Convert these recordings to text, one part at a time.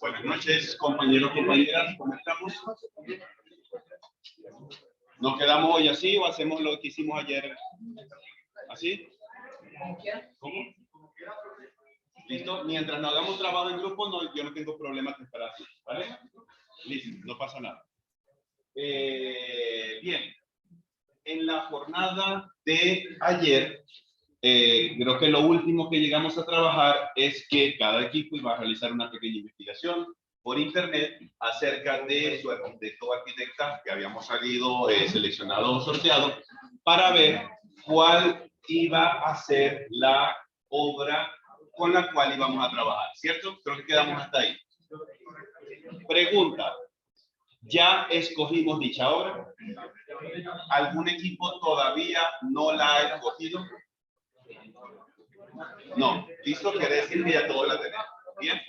Buenas noches, compañeros, compañeras, ¿cómo estamos? ¿Nos quedamos hoy así o hacemos lo que hicimos ayer? ¿Así? ¿Cómo? ¿Listo? Mientras no hagamos trabajo en grupo, no, yo no tengo problema con esperar así, ¿vale? Listo, no pasa nada. Bien. En la jornada de ayer, creo que lo último que llegamos a trabajar es que cada equipo iba a realizar una pequeña investigación por internet acerca de su arquitecto o arquitecta que habíamos salido seleccionado o sorteado para ver cuál iba a ser la obra con la cual íbamos a trabajar, ¿cierto? Creo que quedamos hasta ahí. Pregunta, ¿ya escogimos dicha obra? ¿Algún equipo todavía no la ha escogido? No. ¿Listo? Quiere decir que ya todos la tenemos. ¿Bien?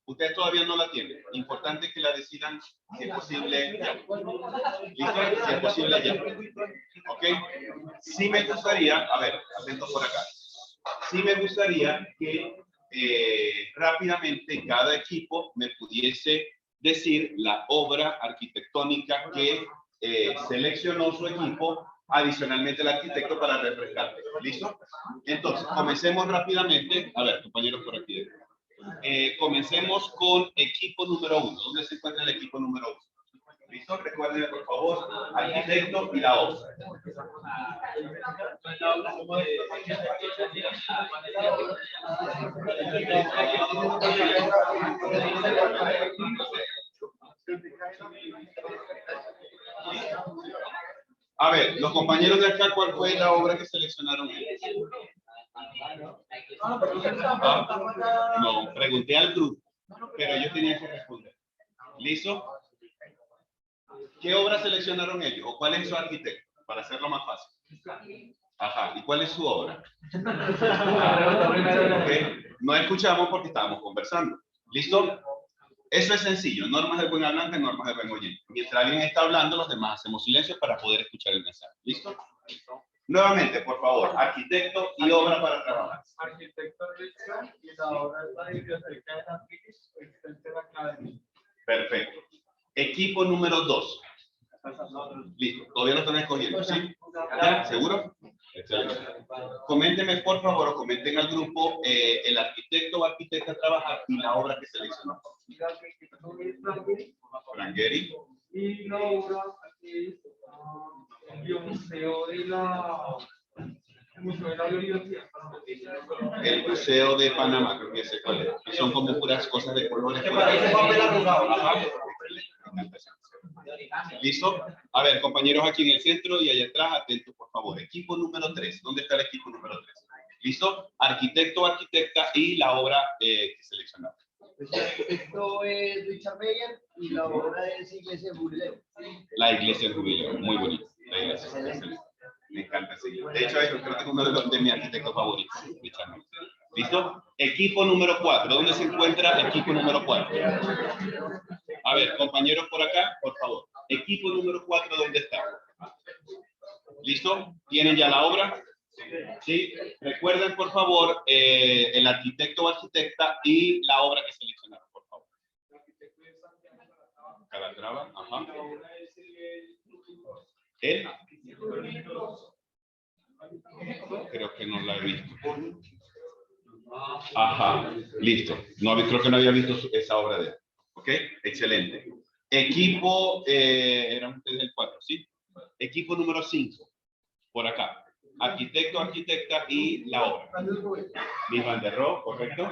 Ustedes todavía no la tienen. Importante que la decidan si es posible ya. ¿Listo? Si es posible ya. ¿Ok? Sí me gustaría, a ver, atento por acá. Sí me gustaría que rápidamente cada equipo me pudiese decir la obra arquitectónica que seleccionó su equipo, adicionalmente el arquitecto para refrescar. ¿Listo? Entonces, comencemos rápidamente. A ver, compañeros por aquí. Comencemos con equipo número 1. ¿Dónde se encuentra el equipo número 1? ¿Listo? Recuerden, por favor, arquitecto y la obra. A ver, los compañeros de acá, ¿cuál fue la obra que seleccionaron? No, pregunté al grupo, pero ellos tenían que responder. ¿Listo? ¿Qué obra seleccionaron ellos? ¿O cuál es su arquitecto? Para hacerlo más fácil. Ajá, ¿y cuál es su obra? Okay. No escuchamos porque estábamos conversando. ¿Listo? Eso es sencillo. Normas del buen hablante, normas del buen oyente. Mientras alguien está hablando, los demás hacemos silencio para poder escuchar el mensaje. ¿Listo? Nuevamente, por favor, arquitecto y obra para trabajar. Arquitecto y la obra es la biblioteca de la British Extensive Academy. Perfecto. Equipo número 2. Listo. Todavía lo están escogiendo, ¿sí? ¿Ya? ¿Seguro? Excelente. Coméntenme, por favor, o comenten al grupo el arquitecto o arquitecta a trabajar y la obra que seleccionó. Frangueri. Y la obra es el museo de la biodiversidad. El Museo de Panamá, creo que ese cuál es. Que son como puras cosas de colores. ¿Listo? A ver, compañeros aquí en el centro y allá atrás, atentos por favor. Equipo número 3. ¿Dónde está el equipo número 3? ¿Listo? Arquitecto, arquitecta y la obra que seleccionaron. El arquitecto es Richard Meyer y la obra es Iglesia del Jubileo. La Iglesia del Jubileo, muy bonito. La iglesia, excelente. Me encanta seguir. De hecho, creo que es uno de mis arquitectos favoritos. Richard Meyer. ¿Listo? Equipo número 4. ¿Dónde se encuentra el equipo número 4? A ver, compañeros por acá, por favor. Equipo número 4, ¿dónde está? ¿Listo? ¿Tienen ya la obra? Sí, recuerden por favor el arquitecto o arquitecta y la obra que seleccionaron, por favor. Calatrava, ajá. ¿El? Creo que no la he visto. Ajá, listo. No, creo que no había visto esa obra de él. ¿Ok? Excelente. Equipo, eran ustedes el 4, ¿sí? Equipo número 5, por acá. Arquitecto, arquitecta y la obra. Luis Van der Rohe, ¿correcto?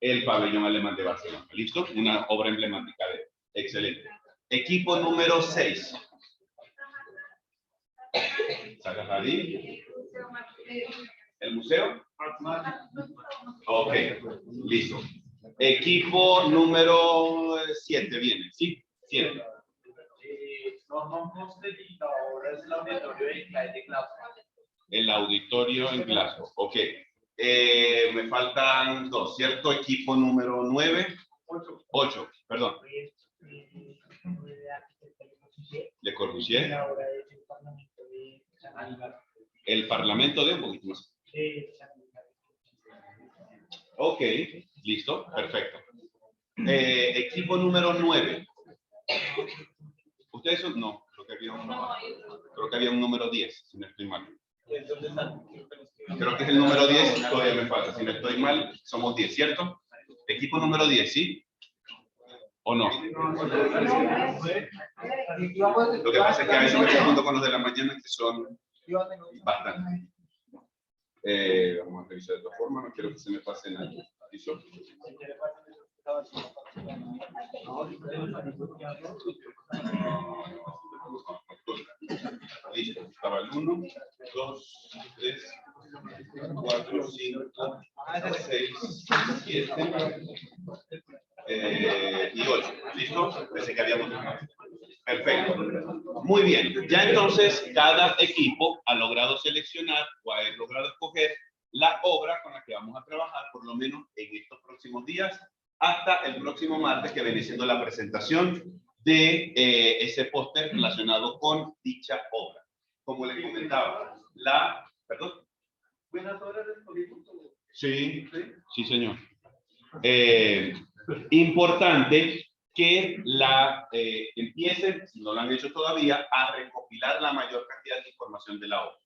El pabellón alemán de Barcelona. ¿Listo? Una obra emblemática de él. Excelente. Equipo número 6. Zaha Hadid. ¿El museo? Ok, listo. Equipo número 7 viene, ¿sí? 7. Norman Foster y ahora es el auditorio de Glasgow. El auditorio en Glasgow, ok. Me faltan 2, ¿cierto? Equipo número 9. 8, perdón. Le Corbusier. El Parlamento de un poquito más. Ok, listo, perfecto. Equipo número 9. ¿Ustedes son? No, creo que había un número 10, si no estoy mal. Creo que es el número 10, todavía me falta. Si no estoy mal, somos 10, ¿cierto? Equipo número 10, ¿sí? ¿O no? Lo que pasa es que a veces me confundo con los de la mañana, que son bastante. Vamos a revisar de otra forma, no quiero que se me pase nada. ¿Listo? Listo, estaba el 1, 2, 3, 4, 5, 6, 7 y 8. ¿Listo? Pensé que habíamos terminado. Perfecto. Muy bien. Ya entonces cada equipo ha logrado seleccionar o ha logrado escoger la obra con la que vamos a trabajar, por lo menos en estos próximos días, hasta el próximo martes, que viene siendo la presentación de ese póster relacionado con dicha obra. Como les comentaba, ¿perdón? ¿Buenas obras del polígono? Sí, sí, señor. Importante que empiecen, si no lo han hecho todavía, a recopilar la mayor cantidad de información de la obra.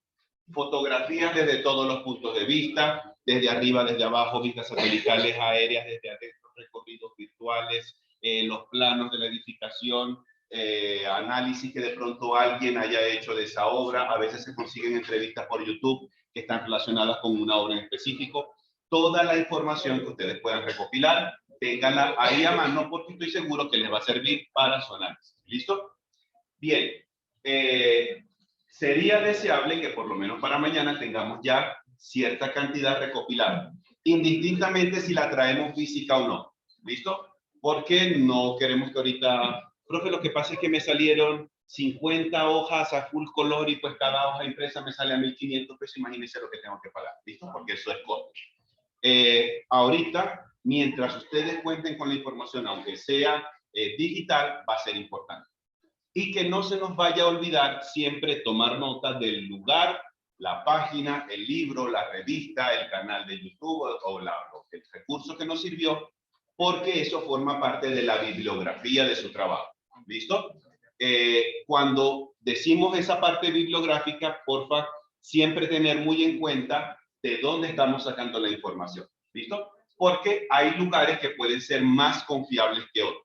Fotografías desde todos los puntos de vista, desde arriba, desde abajo, vistas satelitales aéreas, desde adentro, recorridos virtuales, los planos de la edificación, análisis que de pronto alguien haya hecho de esa obra. A veces se consiguen entrevistas por YouTube que están relacionadas con una obra en específico. Toda la información que ustedes puedan recopilar, ténganla ahí a mano, porque estoy seguro que les va a servir para su análisis. ¿Listo? Bien. Sería deseable que por lo menos para mañana tengamos ya cierta cantidad recopilada, indistintamente si la traemos física o no. ¿Listo? Porque no queremos que ahorita, profe, lo que pasa es que me salieron 50 hojas a full color y pues cada hoja impresa me sale a 1.500 pesos. Imagínense lo que tengo que pagar. ¿Listo? Porque eso es costo. Ahorita, mientras ustedes cuenten con la información, aunque sea digital, va a ser importante. Y que no se nos vaya a olvidar siempre tomar nota del lugar, la página, el libro, la revista, el canal de YouTube o el recurso que nos sirvió, porque eso forma parte de la bibliografía de su trabajo. ¿Listo? Cuando decimos esa parte bibliográfica, porfa, siempre tener muy en cuenta de dónde estamos sacando la información. ¿Listo? Porque hay lugares que pueden ser más confiables que otros.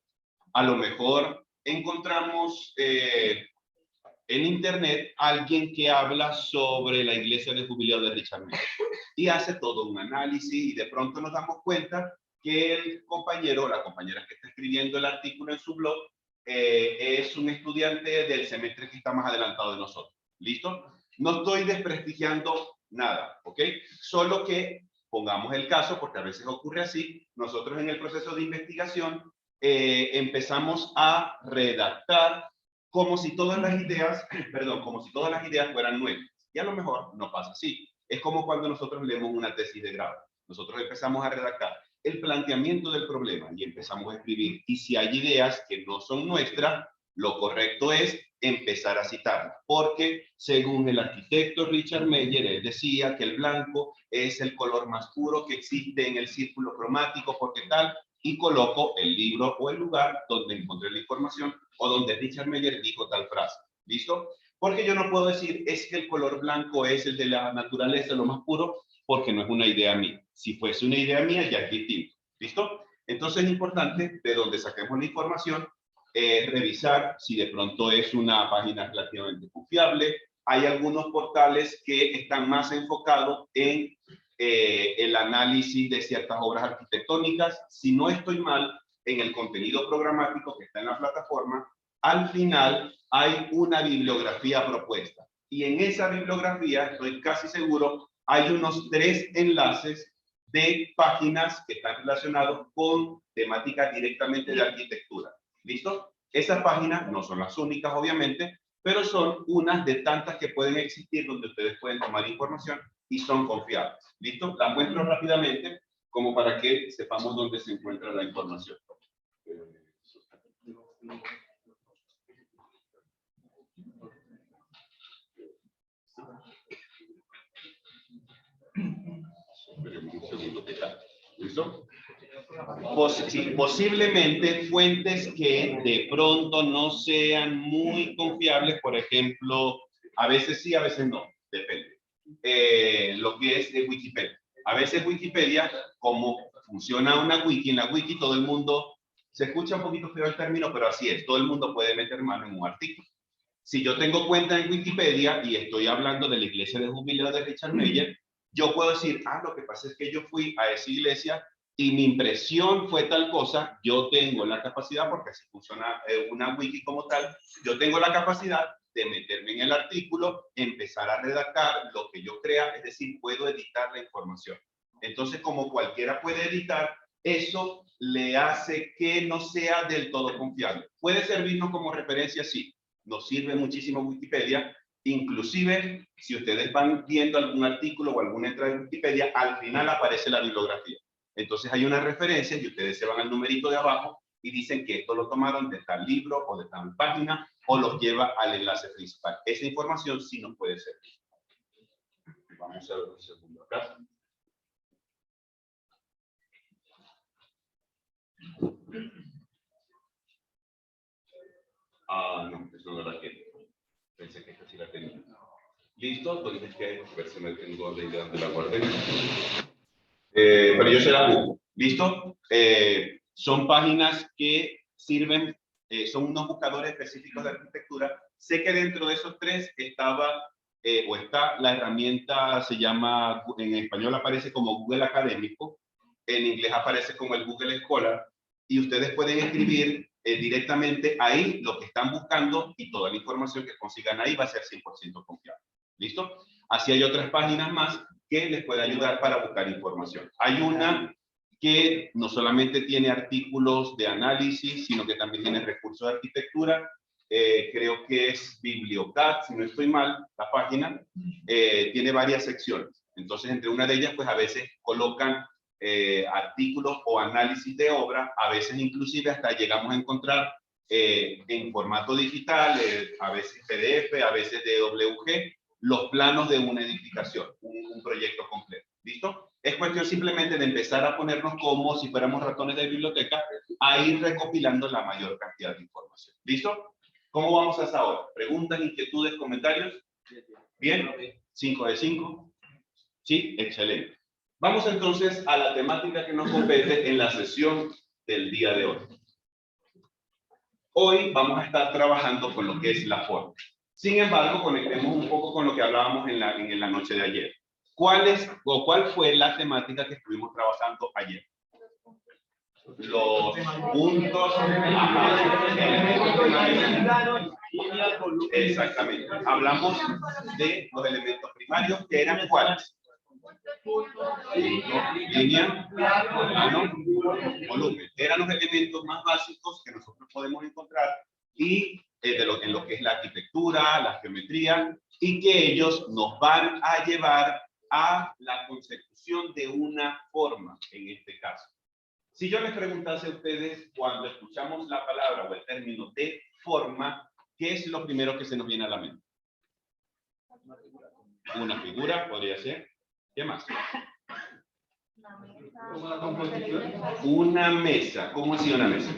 A lo mejor encontramos en internet alguien que habla sobre la iglesia de jubileo de Richard Meyer y hace todo un análisis, y de pronto nos damos cuenta que el compañero o la compañera que está escribiendo el artículo en su blog es un estudiante del semestre que está más adelantado de nosotros. ¿Listo? No estoy desprestigiando nada, ¿ok? Solo que pongamos el caso, porque a veces ocurre así, nosotros en el proceso de investigación empezamos a redactar como si todas las ideas, como si todas las ideas fueran nuevas. Y a lo mejor no pasa así. Es como cuando nosotros leemos una tesis de grado. Nosotros empezamos a redactar el planteamiento del problema y empezamos a escribir. Y si hay ideas que no son nuestras, lo correcto es empezar a citarla, porque según el arquitecto Richard Meyer, él decía que el blanco es el color más puro que existe en el círculo cromático, porque tal, y coloco el libro o el lugar donde encontré la información o donde Richard Meyer dijo tal frase. ¿Listo? Porque yo no puedo decir es que el color blanco es el de la naturaleza, lo más puro, porque no es una idea mía. Si fuese una idea mía, ya es distinto. ¿Listo? Entonces es importante de donde saquemos la información, revisar si de pronto es una página relativamente confiable. Hay algunos portales que están más enfocados en el análisis de ciertas obras arquitectónicas. Si no estoy mal, en el contenido programático que está en la plataforma, al final hay una bibliografía propuesta. Y en esa bibliografía, estoy casi seguro, hay unos 3 enlaces de páginas que están relacionados con temáticas directamente de arquitectura. ¿Listo? Esas páginas no son las únicas, obviamente, pero son unas de tantas que pueden existir donde ustedes pueden tomar información y son confiables. ¿Listo? Las muestro rápidamente como para que sepamos dónde se encuentra la información. ¿Listo? Sí, posiblemente fuentes que de pronto no sean muy confiables, por ejemplo, a veces sí, a veces no, depende. Lo que es de Wikipedia. A veces Wikipedia, como funciona una wiki, en la wiki todo el mundo, se escucha un poquito feo el término, pero así es, todo el mundo puede meter mano en un artículo. Si yo tengo cuenta en Wikipedia y estoy hablando de la iglesia de jubileo de Richard Meyer, yo puedo decir, lo que pasa es que yo fui a esa iglesia y mi impresión fue tal cosa. Yo tengo la capacidad, porque así funciona una wiki como tal, yo tengo la capacidad de meterme en el artículo, empezar a redactar lo que yo crea, es decir, puedo editar la información. Entonces, como cualquiera puede editar, eso le hace que no sea del todo confiable. Puede servirnos como referencia, sí. Nos sirve muchísimo Wikipedia. Inclusive, si ustedes van viendo algún artículo o alguna entrada en Wikipedia, al final aparece la bibliografía. Entonces hay una referencia y ustedes se van al numerito de abajo y dicen que esto lo tomaron de tal libro o de tal página o los lleva al enlace principal. Esa información sí nos puede servir. Vamos a ver un segundo acá. No, eso no la quiero. Pensé que esta sí la tenía. ¿Listo? Entonces, que a ver si me tengo la idea de la guardé. Pero yo se la busco. ¿Listo? Son páginas que sirven, son unos buscadores específicos de arquitectura. Sé que dentro de esos 3 estaba, o está la herramienta, se llama, en español aparece como Google Académico, en inglés aparece como el Google Scholar, y ustedes pueden escribir directamente ahí lo que están buscando y toda la información que consigan ahí va a ser 100% confiable. ¿Listo? Así hay otras páginas más que les puede ayudar para buscar información. Hay una que no solamente tiene artículos de análisis, sino que también tiene recursos de arquitectura. Creo que es Bibliocat, si no estoy mal, la página. Tiene varias secciones. Entonces, entre una de ellas, pues a veces colocan artículos o análisis de obra, a veces inclusive hasta llegamos a encontrar en formato digital, a veces PDF, a veces DWG, los planos de una edificación, un proyecto completo. ¿Listo? Es cuestión simplemente de empezar a ponernos como si fuéramos ratones de biblioteca a ir recopilando la mayor cantidad de información. ¿Listo? ¿Cómo vamos hasta ahora? ¿Preguntas, inquietudes, comentarios? ¿Bien? 5 de 5. Sí, excelente. Vamos entonces a la temática que nos compete en la sesión del día de hoy. Hoy vamos a estar trabajando con lo que es la forma. Sin embargo, conectemos un poco con lo que hablábamos en la noche de ayer. ¿Cuál fue la temática que estuvimos trabajando ayer? Los puntos. Exactamente. Hablamos de los elementos primarios, que eran ¿cuáles? Línea, plano, volumen. Eran los elementos más básicos que nosotros podemos encontrar y en lo que es la arquitectura, la geometría, y que ellos nos van a llevar a la consecución de una forma, en este caso. Si yo les preguntase a ustedes, cuando escuchamos la palabra o el término de forma, ¿qué es lo primero que se nos viene a la mente? Una figura, podría ser. ¿Qué más? Una composición. Una mesa. ¿Cómo así una mesa?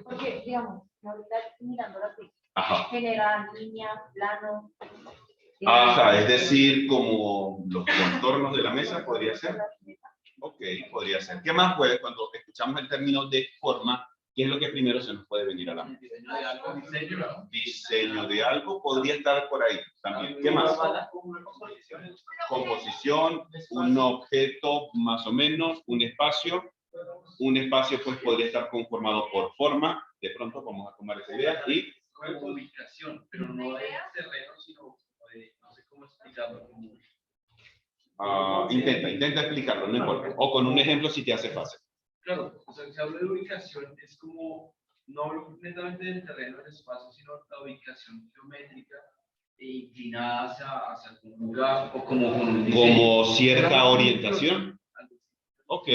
Porque, digamos, ahorita mirando la película, Ajá. genera línea, plano. Ajá, es decir, como los contornos de la mesa, podría ser. Ok, podría ser. ¿Qué más puede, cuando escuchamos el término de forma, qué es lo que primero se nos puede venir a la mente? Diseño de algo, diseño. Diseño de algo podría estar por ahí también. ¿Qué más? Composición, un objeto más o menos, un espacio. Un espacio pues podría estar conformado por forma. De pronto vamos a tomar esa idea y Ubicación, pero no de terreno, sino de, no sé cómo explicarlo. intenta explicarlo, no importa. O con un ejemplo si te hace fácil. Claro, o sea, se habla de ubicación, es como, no hablo netamente del terreno, del espacio, sino la ubicación geométrica e inclinada hacia algún lugar o como con un diseño. Como cierta orientación. Ok,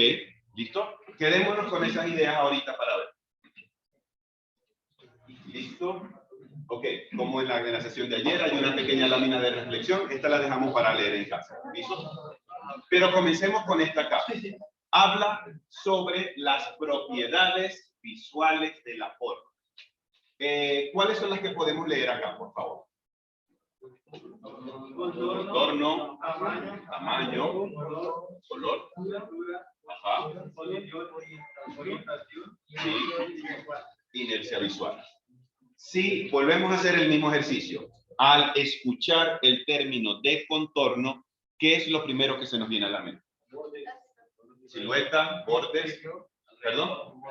¿listo? Quedémonos con esas ideas ahorita para ver. ¿Listo? Ok, como en la sesión de ayer hay una pequeña lámina de reflexión, esta la dejamos para leer en casa. ¿Listo? Pero comencemos con esta acá. Habla sobre las propiedades visuales de la forma. ¿Cuáles son las que podemos leer acá, por favor? Contorno, tamaño, color, ajá, sí, inercia visual. Si volvemos a hacer el mismo ejercicio, al escuchar el término de contorno, ¿qué es lo primero que se nos viene a la mente? Silueta, bordes, perdón,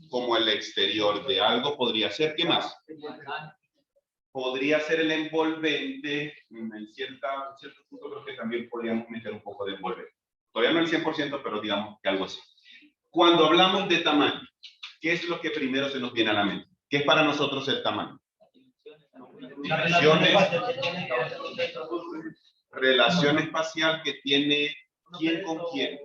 como el exterior de algo podría ser. ¿Qué más? Podría ser el envolvente. En cierto punto creo que también podríamos meter un poco de envolvente. Todavía no el 100%, pero digamos que algo así. Cuando hablamos de tamaño, ¿qué es lo que primero se nos viene a la mente? ¿Qué es para nosotros el tamaño? Dimensiones, relación espacial que tiene quién con quién.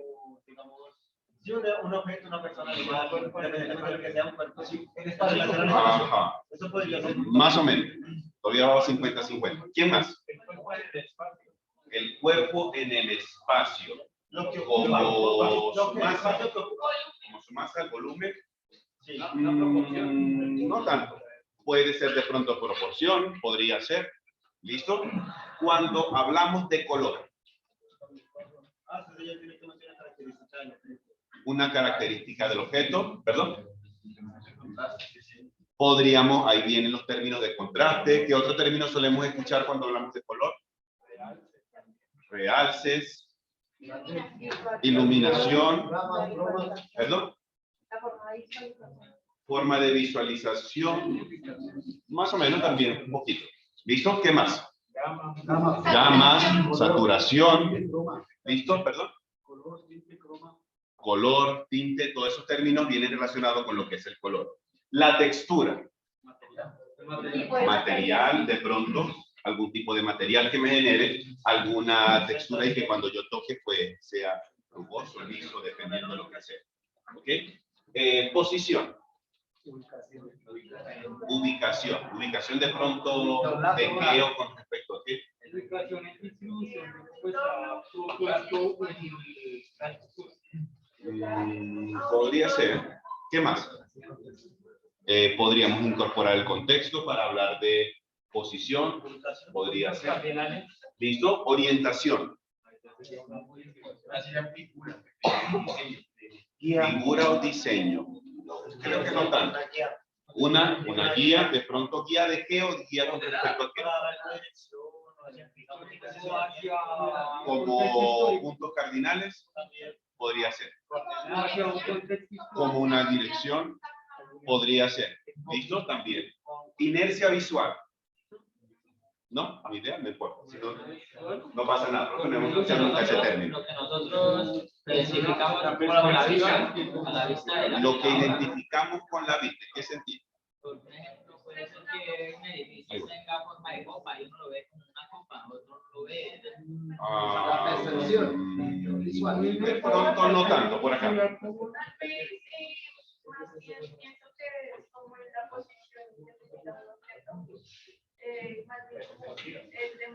Si un objeto, una persona, independientemente de lo que sea un cuerpo, sí, Ajá. eso podría ser. Más o menos. Todavía va 50-50. ¿Quién más? El cuerpo en el espacio. Como su masa, el volumen. No tanto. Puede ser de pronto proporción, podría ser. ¿Listo? Cuando hablamos de color. Una característica del objeto, perdón. Podríamos, ahí vienen los términos de contraste. ¿Qué otro término solemos escuchar cuando hablamos de color? Realces, iluminación, perdón. Forma de visualización, más o menos también, un poquito. ¿Listo? ¿Qué más? Gamas, saturación. ¿Listo? Perdón. Color, tinte, todos esos términos vienen relacionados con lo que es el color. La textura. Material, de pronto, algún tipo de material que me genere alguna textura y que cuando yo toque, pues, sea rugoso, liso, dependiendo de lo que hace. ¿Ok? Posición. Ubicación. Ubicación de pronto de qué o con respecto a qué. Ubicación en distribución de respuesta supuesto podría ser. ¿Qué más? Podríamos incorporar el contexto para hablar de posición. Podría ser. ¿Listo? Orientación. Figura o diseño. Creo que no tanto. Una guía, de pronto guía de qué o guía con respecto a qué. Como puntos cardinales, podría ser. Como una dirección, podría ser. ¿Listo? También. Inercia visual. ¿No? Mi idea me importa. Si no, no pasa nada. No tenemos que usar nunca ese término. Lo que nosotros identificamos como la vista, a la vista de la Lo que identificamos con la vista. ¿Qué sentido? Por ejemplo, puede ser que un edificio tenga forma de copa y uno lo ve como una copa, otro lo ve. La percepción visual. De pronto no tanto, por acá.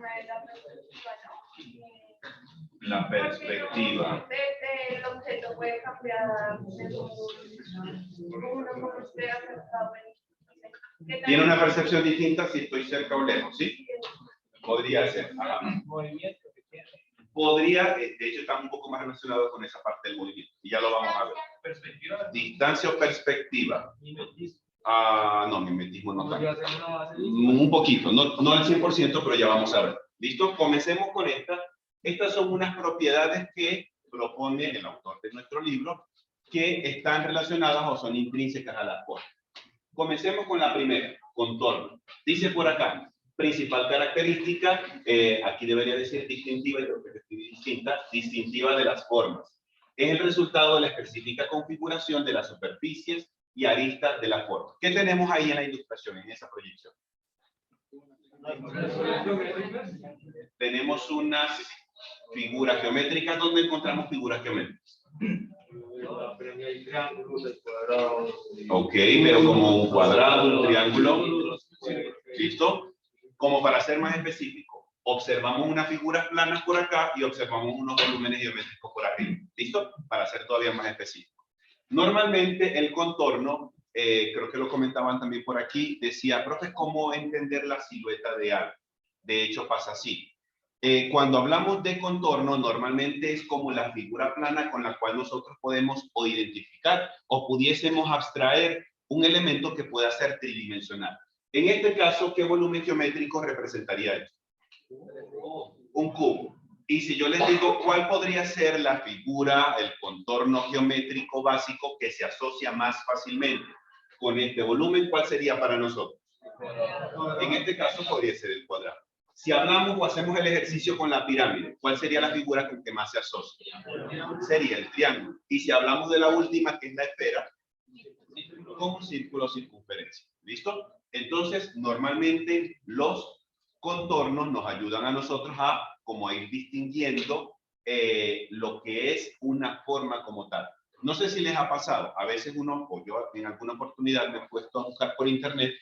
tema de la perspectiva, ¿no? La perspectiva. El objeto puede cambiar según uno como esté acercado. Tiene una percepción distinta si estoy cerca o lejos, ¿sí? Podría ser. Ajá. Movimiento que tiene. Podría, de hecho, está un poco más relacionado con esa parte del movimiento. Y ya lo vamos a ver. Perspectiva. Distancia o perspectiva. Mimetismo. No, mimetismo no Como tanto. yo hacer una base de Un poquito, no al 100%, pero ya vamos a ver. ¿Listo? Comencemos con esta. Estas son unas propiedades que propone el autor de nuestro libro que están relacionadas o son intrínsecas a la forma. Comencemos con la primera, contorno. Dice por acá, principal característica, aquí debería decir distintiva, y creo que es distintiva de las formas. Es el resultado de la específica configuración de las superficies y aristas de la forma. ¿Qué tenemos ahí en la ilustración, en esa proyección? Tenemos unas figuras geométricas. ¿Dónde encontramos figuras geométricas? Ok, pero como un cuadrado, un triángulo. ¿Listo? Como para ser más específico, observamos unas figuras planas por acá y observamos unos volúmenes geométricos por arriba. ¿Listo? Para ser todavía más específico. Normalmente el contorno, creo que lo comentaban también por aquí, decía, profe, ¿cómo entender la silueta de algo? De hecho, pasa así. Cuando hablamos de contorno, normalmente es como la figura plana con la cual nosotros podemos o identificar o pudiésemos abstraer un elemento que pueda ser tridimensional. En este caso, ¿qué volumen geométrico representaría esto? Un cubo. Y si yo les digo, ¿cuál podría ser la figura, el contorno geométrico básico que se asocia más fácilmente con este volumen? ¿Cuál sería para nosotros? En este caso podría ser el cuadrado. Si hablamos o hacemos el ejercicio con la pirámide, ¿cuál sería la figura con que más se asocia? Sería el triángulo. Y si hablamos de la última, que es la esfera, con un círculo o circunferencia. ¿Listo? Entonces, normalmente los contornos nos ayudan a nosotros a como a ir distinguiendo lo que es una forma como tal. No sé si les ha pasado, a veces uno, o yo en alguna oportunidad me he puesto a buscar por internet,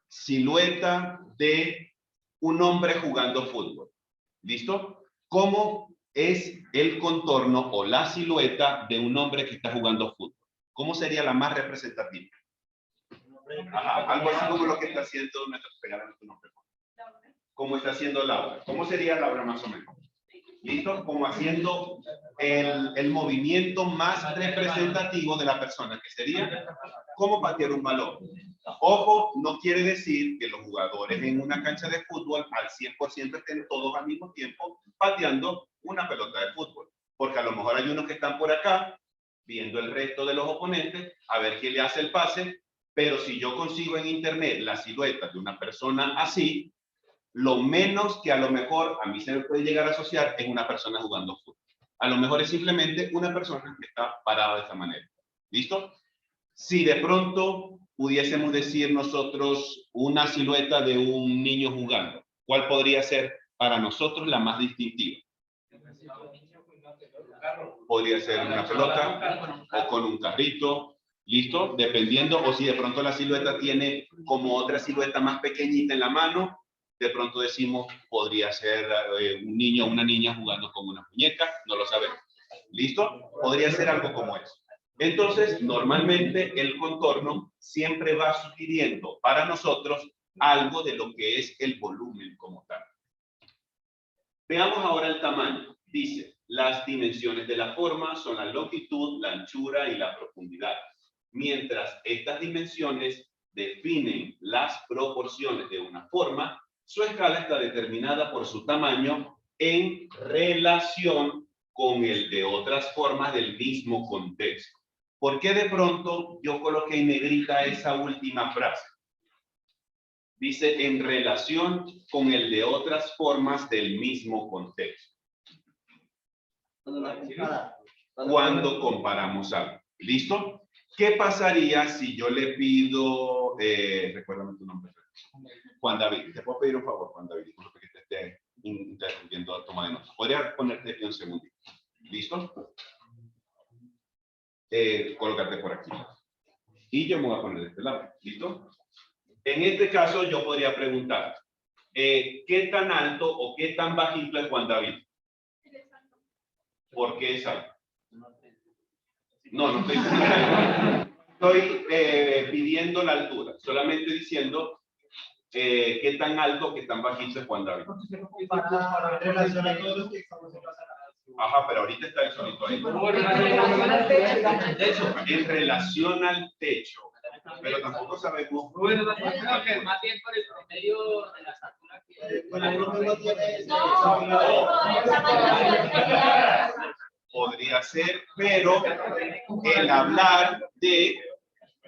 silueta de un hombre jugando fútbol. ¿Listo? ¿Cómo es el contorno o la silueta de un hombre que está jugando fútbol? ¿Cómo sería la más representativa? Ajá, algo así como lo que está haciendo nuestra nombre. ¿Cómo está haciendo Laura? ¿Cómo sería Laura más o menos? ¿Listo? Como haciendo el movimiento más representativo de la persona, que sería como patear un balón. Ojo, no quiere decir que los jugadores en una cancha de fútbol al 100% estén todos al mismo tiempo pateando una pelota de fútbol. Porque a lo mejor hay unos que están por acá viendo el resto de los oponentes a ver quién le hace el pase, pero si yo consigo en internet la silueta de una persona así, lo menos que a lo mejor a mí se me puede llegar a asociar es una persona jugando fútbol. A lo mejor es simplemente una persona que está parada de esta manera. ¿Listo? Si de pronto pudiésemos decir nosotros una silueta de un niño jugando, ¿cuál podría ser para nosotros la más distintiva? Podría ser una pelota o con un carrito, ¿listo? Dependiendo, o si de pronto la silueta tiene como otra silueta más pequeñita en la mano, de pronto decimos, podría ser un niño o una niña jugando con una muñeca, no lo sabemos. ¿Listo? Podría ser algo como eso. Entonces, normalmente el contorno siempre va sugiriendo para nosotros algo de lo que es el volumen como tal. Veamos ahora el tamaño. Dice, las dimensiones de la forma son la longitud, la anchura y la profundidad. Mientras estas dimensiones definen las proporciones de una forma, su escala está determinada por su tamaño en relación con el de otras formas del mismo contexto. ¿Por qué de pronto yo coloqué en negrita esa última frase? Dice en relación con el de otras formas del mismo contexto. Cuando comparamos algo. ¿Listo? ¿Qué pasaría si yo le pido, recuérdame tu nombre? Juan David. ¿Te puedo pedir un favor, Juan David? Disculpe que te esté interrumpiendo la toma de notas. ¿Podría ponerte un segundito? ¿Listo? Colócate por aquí. Y yo me voy a poner de este lado. ¿Listo? En este caso, yo podría preguntar, ¿Qué tan alto o qué tan bajito es Juan David? ¿Por qué es alto? No, no estoy diciendo. Estoy pidiendo la altura, solamente diciendo qué tan alto o qué tan bajito es Juan David. Para relación a todos los que estamos en la sala. Ajá, pero ahorita está el solito ahí. En relación al techo. Pero tampoco sabemos. Creo que es más bien por el promedio de la estatura que... Bueno, el grupo no tiene Podría ser, pero el hablar de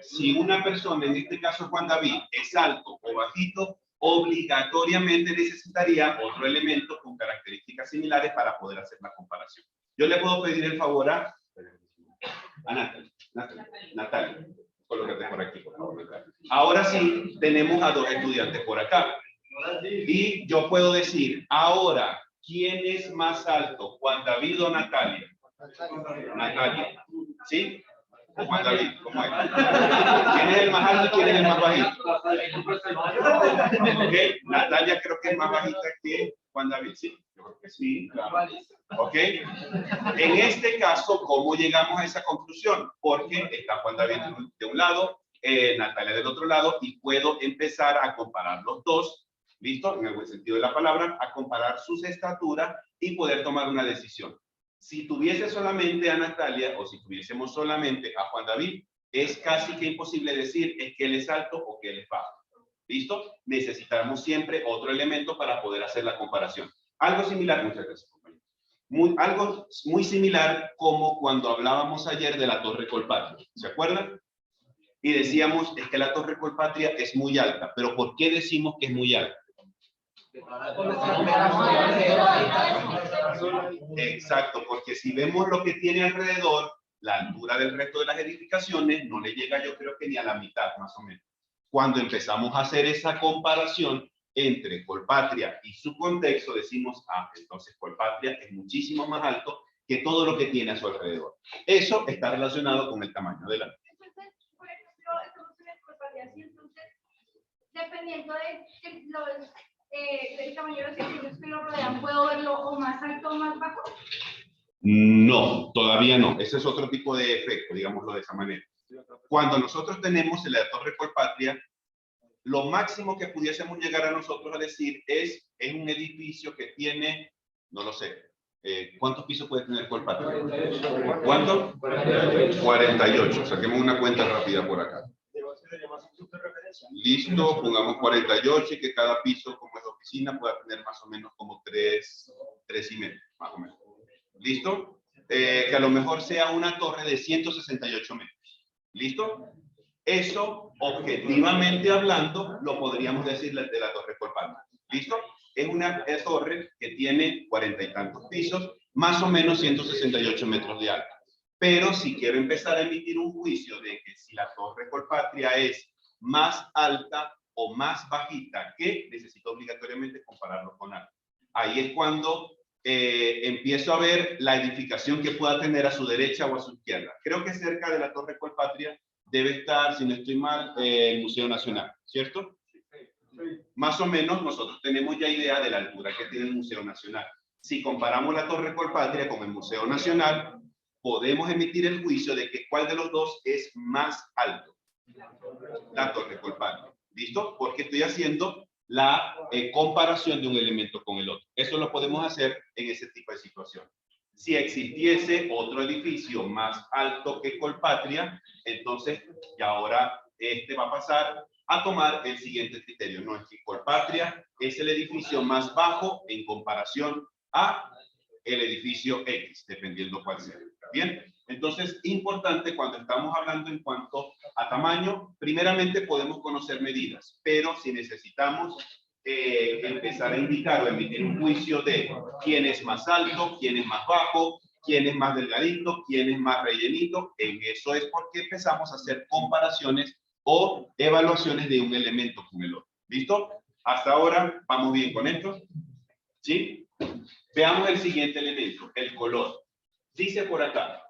si una persona, en este caso Juan David, es alto o bajito, obligatoriamente necesitaría otro elemento con características similares para poder hacer la comparación. Yo le puedo pedir el favor a Natalia. Colócate por aquí, por favor, Natalia. Ahora sí, tenemos a dos estudiantes por acá. Y yo puedo decir, ahora, ¿quién es más alto, Juan David o Natalia? Natalia. ¿Sí? O Juan David, ¿cómo es? ¿Quién es el más alto y quién es el más bajito? Okay. Natalia creo que es más bajita que Juan David, ¿sí? Yo creo que sí, claro. ¿Ok? En este caso, ¿cómo llegamos a esa conclusión? Porque está Juan David de un lado, Natalia del otro lado, y puedo empezar a comparar los dos, ¿listo? En el buen sentido de la palabra, a comparar sus estaturas y poder tomar una decisión. Si tuviese solamente a Natalia o si tuviésemos solamente a Juan David, es casi que imposible decir es que él es alto o que él es bajo. ¿Listo? Necesitamos siempre otro elemento para poder hacer la comparación. Algo similar, muchas gracias, compañero. Algo muy similar como cuando hablábamos ayer de la Torre Colpatria. ¿Se acuerdan? Y decíamos es que la Torre Colpatria es muy alta. ¿Pero por qué decimos que es muy alta? Exacto, porque si vemos lo que tiene alrededor, la altura del resto de las edificaciones no le llega, yo creo que ni a la mitad, más o menos. Cuando empezamos a hacer esa comparación entre Colpatria y su contexto, decimos, entonces Colpatria es muchísimo más alto que todo lo que tiene a su alrededor. Eso está relacionado con el tamaño de la... Entonces, por ejemplo, estamos en el Colpatria, así, entonces, dependiendo del tamaño de los edificios que lo rodean, ¿puedo verlo o más alto o más bajo? No, todavía no. Ese es otro tipo de efecto, digámoslo de esa manera. Cuando nosotros tenemos en la Torre Colpatria, lo máximo que pudiésemos llegar a nosotros a decir es un edificio que tiene, no lo sé, ¿cuántos pisos puede tener Colpatria? ¿Cuánto? 48. Saquemos una cuenta rápida por acá. Listo, pongamos 48 y que cada piso, como es oficina, pueda tener más o menos como 3,5, más o menos. ¿Listo? Que a lo mejor sea una torre de 168 metros. ¿Listo? Eso, objetivamente hablando, lo podríamos decir de la Torre Colpatria. ¿Listo? Es una torre que tiene 40 y tantos pisos, más o menos 168 metros de alto. Pero si quiero empezar a emitir un juicio de que si la Torre Colpatria es más alta o más bajita, que necesito obligatoriamente compararlo con algo. Ahí es cuando empiezo a ver la edificación que pueda tener a su derecha o a su izquierda. Creo que cerca de la Torre Colpatria debe estar, si no estoy mal, el Museo Nacional, ¿cierto? Más o menos nosotros tenemos ya idea de la altura que tiene el Museo Nacional. Si comparamos la Torre Colpatria con el Museo Nacional, podemos emitir el juicio de que cuál de los dos es más alto. La Torre Colpatria. ¿Listo? Porque estoy haciendo la comparación de un elemento con el otro. Eso lo podemos hacer en ese tipo de situación. Si existiese otro edificio más alto que Colpatria, entonces ya ahora va a pasar a tomar el siguiente criterio. No es que Colpatria es el edificio más bajo en comparación a el edificio X, dependiendo cuál sea. Bien, entonces importante cuando estamos hablando en cuanto a tamaño, primeramente podemos conocer medidas, pero si necesitamos empezar a indicar o emitir un juicio de quién es más alto, quién es más bajo, quién es más delgadito, quién es más rellenito, en eso es porque empezamos a hacer comparaciones o evaluaciones de un elemento con el otro. ¿Listo? Hasta ahora, ¿vamos bien con esto? ¿Sí? Veamos el siguiente elemento, el color. Dice por acá,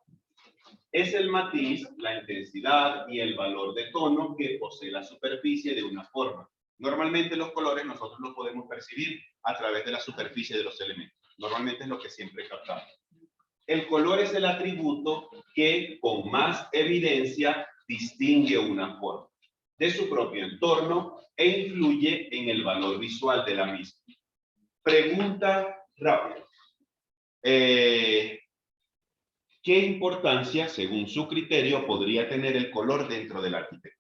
es el matiz, la intensidad y el valor de tono que posee la superficie de una forma, Normalmente los colores nosotros los podemos percibir a través de la superficie de los elementos. Normalmente es lo que siempre captamos. El color es el atributo que con más evidencia distingue una forma de su propio entorno e influye en el valor visual de la misma. Pregunta rápida. ¿Qué importancia, según su criterio, podría tener el color dentro de la arquitectura?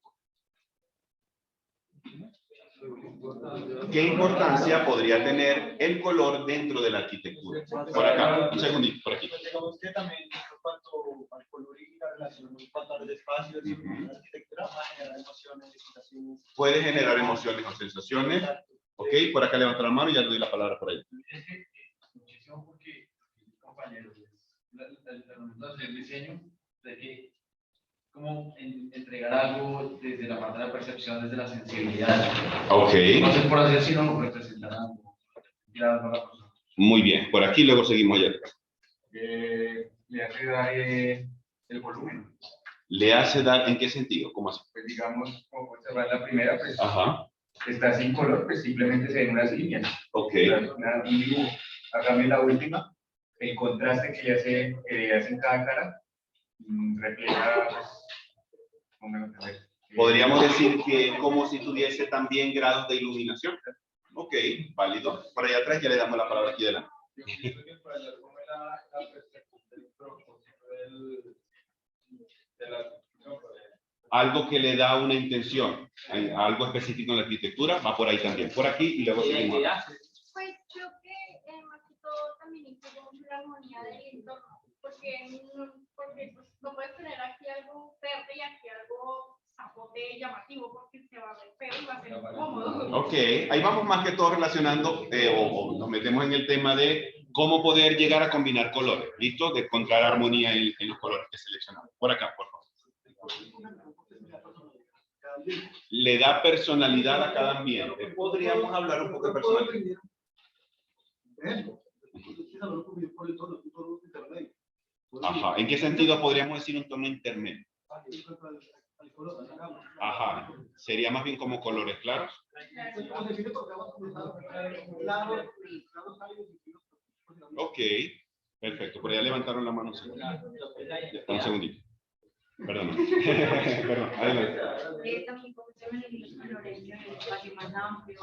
¿Qué importancia podría tener el color dentro de la arquitectura? Por acá, un segundito, por aquí. Digamos que también en cuanto al color y la relación en cuanto a los espacios, la arquitectura va a generar emociones, sensaciones. Puede generar emociones o sensaciones. Ok, por acá levanta la mano y ya le doy la palabra por ahí. Muchísimo porque, compañeros, el diseño de que como entregar algo desde la parte de la percepción, desde la sensibilidad. Ok. No sé por así sino representar algo. Muy bien, por aquí luego seguimos allá. Le hace dar el volumen. ¿Le hace dar en qué sentido? ¿Cómo así? Pues digamos, como puede cerrar la primera, pues Ajá. está sin color, pues simplemente se ven unas líneas. Ok. Un dibujo. Hágame la última, el contraste que hace en cada cara, refleja, pues, ¿cómo me va a entender? Podríamos decir que como si tuviese también grados de iluminación. Ok, válido. Por allá atrás ya le damos la palabra aquí delante. Yo pienso que para allá como la percepción del propósito de la Algo que le da una intención, algo específico en la arquitectura, va por ahí también. Por aquí y luego seguimos. Pues creo que más que todo también incluye mucho la armonía del entorno, porque pues, no puedes tener aquí algo verde y aquí algo zapote llamativo, porque se va a ver feo y va a ser incómodo. Ok, ahí vamos más que todo relacionando, o nos metemos en el tema de cómo poder llegar a combinar colores, ¿listo? De encontrar armonía en los colores que seleccionamos. Por acá, por favor. Le da personalidad a cada ambiente. Podríamos hablar un poco de personalidad. Ajá, ¿en qué sentido podríamos decir un tono intermedio? Ajá, sería más bien como colores claros. Ok, perfecto. Por allá levantaron la mano. Un segundito. Perdón. Perdón, adelante. También como se ven los colores, el espacio más amplio.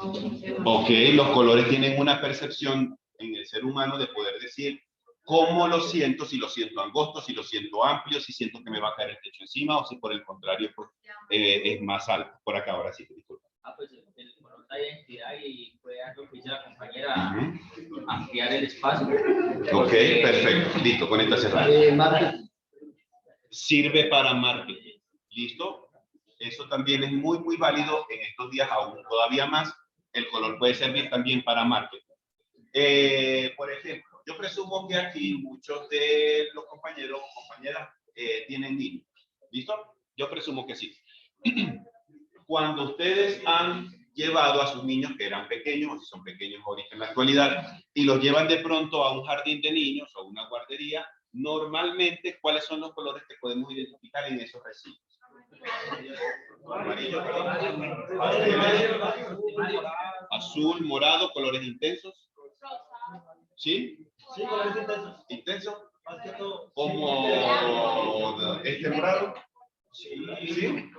Ok, los colores tienen una percepción en el ser humano de poder decir cómo lo siento, si lo siento angosto, si lo siento amplio, si siento que me va a caer el techo encima o si por el contrario pues, es más alto. Por acá, ahora sí, disculpa. Pues el color da identidad y puede dar lo que dice la compañera, ampliar el espacio. Ok, perfecto. Listo, con esta cerrada. Sirve para marketing. ¿Listo? Eso también es muy, muy válido en estos días aún todavía más. El color puede servir también para marketing. Por ejemplo, yo presumo que aquí muchos de los compañeros o compañeras tienen niños. ¿Listo? Yo presumo que sí. Cuando ustedes han llevado a sus niños que eran pequeños, o si son pequeños ahorita en la actualidad, y los llevan de pronto a un jardín de niños o una guardería, normalmente, ¿cuáles son los colores que podemos identificar en esos recintos? Amarillo, azul, morado, colores intensos. ¿Sí? Sí, colores intensos. ¿Intensos? Más que todo. Como este morado. Sí. ¿Sí?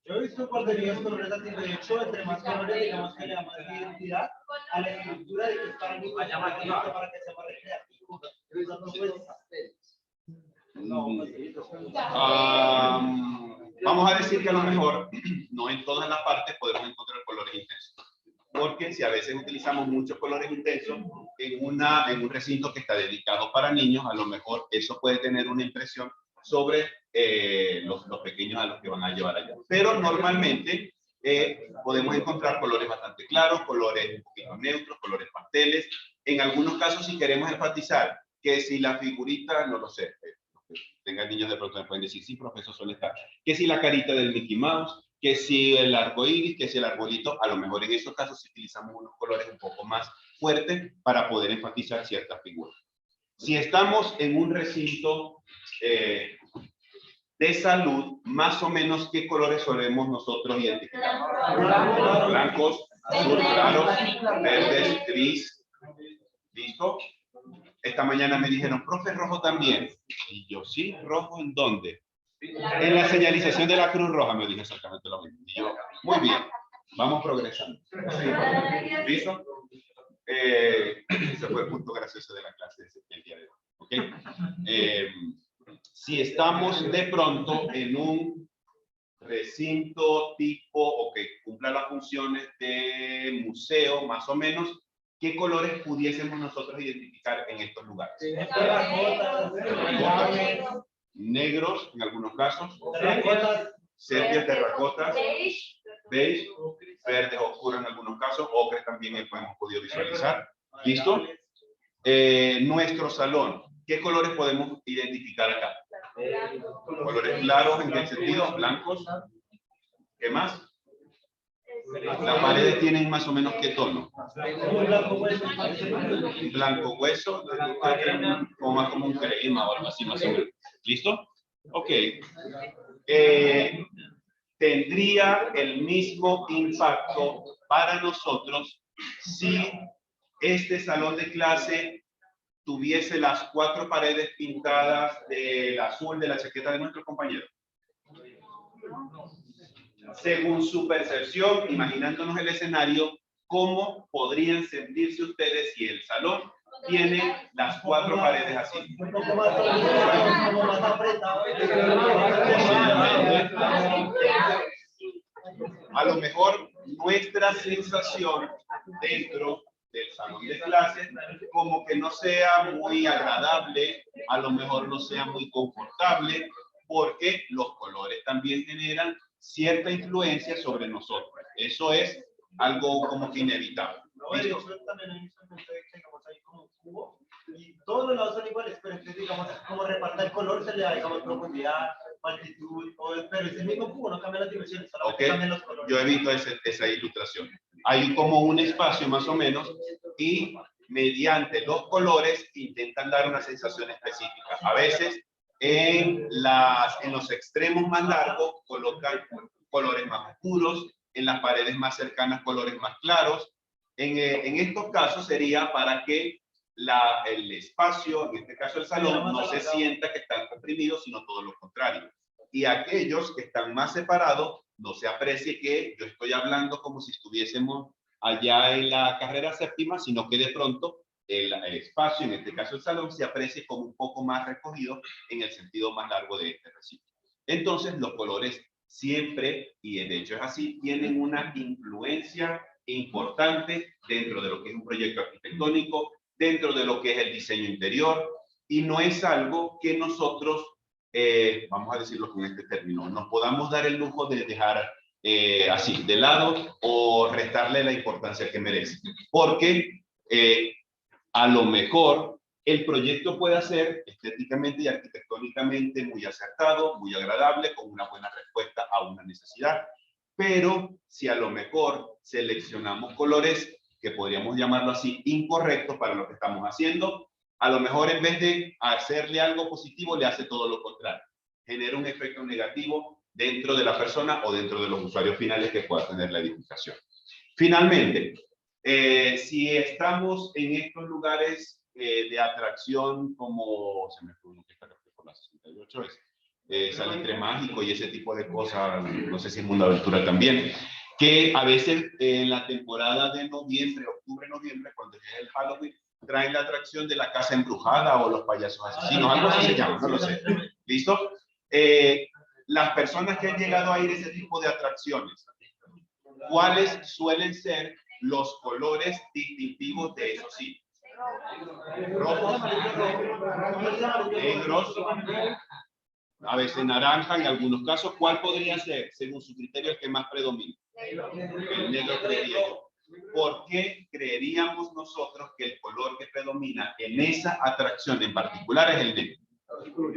Yo he visto guarderías colores así, de hecho, entre más colores, digamos que le da más identidad a la estructura de que es para niños, para que sea más recreativo. Vamos a decir que a lo mejor no en todas las partes podemos encontrar colores intensos. Porque si a veces utilizamos muchos colores intensos en un recinto que está dedicado para niños, a lo mejor eso puede tener una impresión sobre los pequeños a los que van a llevar allá. Pero normalmente podemos encontrar colores bastante claros, colores un poquito neutros, colores pasteles. En algunos casos, si queremos enfatizar que si la figurita, no lo sé, tengan niños de pronto me pueden decir, sí, profesor, suele estar. Que si la carita del Mickey Mouse, que si el arco iris, que si el arbolito, a lo mejor en esos casos utilizamos unos colores un poco más fuertes para poder enfatizar ciertas figuras. Si estamos en un recinto de salud, más o menos, ¿qué colores solemos nosotros identificar? Blancos, azul claro, verdes, gris. ¿Listo? Esta mañana me dijeron, profe, rojo también. Y yo, sí, rojo, ¿en dónde? En la señalización de la Cruz Roja, me dije exactamente lo mismo. Y yo, muy bien, vamos progresando. ¿Listo? Ese fue el punto gracioso de la clase del día de hoy. ¿Ok? Si estamos de pronto en un recinto tipo o que cumpla las funciones de museo, más o menos, ¿qué colores pudiésemos nosotros identificar en estos lugares? Negros en algunos casos, sepias, terracotas, beige, verdes oscuros en algunos casos, ocre también hemos podido visualizar. ¿Listo? Nuestro salón, ¿qué colores podemos identificar acá? Colores claros, ¿en qué sentido? Blancos. ¿Qué más? Las paredes tienen más o menos ¿qué tono? Blanco hueso, como más como un crema o algo así más o menos. ¿Listo? Ok. Tendría el mismo impacto para nosotros si este salón de clase tuviese las 4 paredes pintadas del azul de la chaqueta de nuestro compañero. Según su percepción, imaginándonos el escenario, ¿cómo podrían sentirse ustedes si el salón tiene las 4 paredes así? Un poco más apretado. A lo mejor nuestra sensación dentro del salón de clases como que no sea muy agradable, a lo mejor no sea muy confortable, porque los colores también generan cierta influencia sobre nosotros. Eso es algo como que inevitable. ¿Listo? También hay un segmento de que digamos ahí como un cubo y todos los lados son iguales, pero entonces digamos como reparta el color se le da digamos profundidad, altitud, pero es el mismo cubo, no cambia las dimensiones, solamente cambian los colores. Yo he visto esa ilustración. Hay como un espacio más o menos y mediante los colores intentan dar una sensación específica. A veces en los extremos más largos colocan colores más oscuros, en las paredes más cercanas colores más claros. En estos casos sería para que el espacio, en este caso el salón, no se sienta que están comprimidos, sino todo lo contrario. Y aquellos que están más separados, no se aprecie que yo estoy hablando como si estuviésemos allá en la carrera séptima, sino que de pronto el espacio, en este caso el salón, se aprecie como un poco más recogido en el sentido más largo de este recinto. Entonces, los colores siempre, y de hecho es así, tienen una influencia importante dentro de lo que es un proyecto arquitectónico, dentro de lo que es el diseño interior, y no es algo que nosotros, vamos a decirlo con este término, nos podamos dar el lujo de dejar así de lado o restarle la importancia que merece, porque a lo mejor el proyecto puede ser estéticamente y arquitectónicamente muy acertado, muy agradable, con una buena respuesta a una necesidad, pero si a lo mejor seleccionamos colores que podríamos llamarlo así incorrectos para lo que estamos haciendo, a lo mejor en vez de hacerle algo positivo le hace todo lo contrario, genera un efecto negativo dentro de la persona o dentro de los usuarios finales que pueda tener la edificación. Finalmente, si estamos en estos lugares de atracción como, se me fue uno que está por la 68, Salitre Mágico y ese tipo de cosas, no sé si en Mundo Aventura también, que a veces en la temporada de noviembre, octubre, noviembre, cuando llega el Halloween, traen la atracción de la casa embrujada o los payasos asesinos, algo así se llama, no lo sé. ¿Listo? Las personas que han llegado a ir a ese tipo de atracciones, ¿cuáles suelen ser los colores distintivos de esos sitios? Rojos, negros, a veces naranja en algunos casos. ¿Cuál podría ser, según su criterio, el que más predomina? El negro, creería yo. ¿Por qué creeríamos nosotros que el color que predomina en esa atracción en particular es el negro?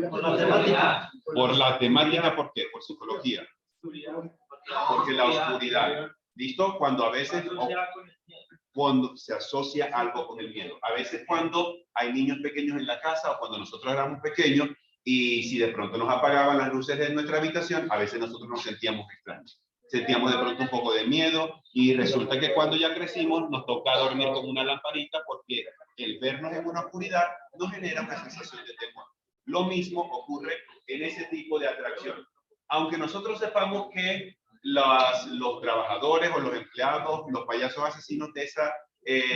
Por la temática. Por la temática, ¿por qué? Por psicología. Porque la oscuridad. ¿Listo? Cuando a veces, cuando se asocia algo con el miedo. A veces cuando hay niños pequeños en la casa o cuando nosotros éramos pequeños y si de pronto nos apagaban las luces de nuestra habitación, a veces nosotros nos sentíamos extraños. sentíamos de pronto un poco de miedo y resulta que cuando ya crecimos nos toca dormir con una lamparita porque el vernos en una oscuridad nos genera una sensación de temor. Lo mismo ocurre en ese tipo de atracción. Aunque nosotros sepamos que los trabajadores o los empleados, los payasos asesinos de esa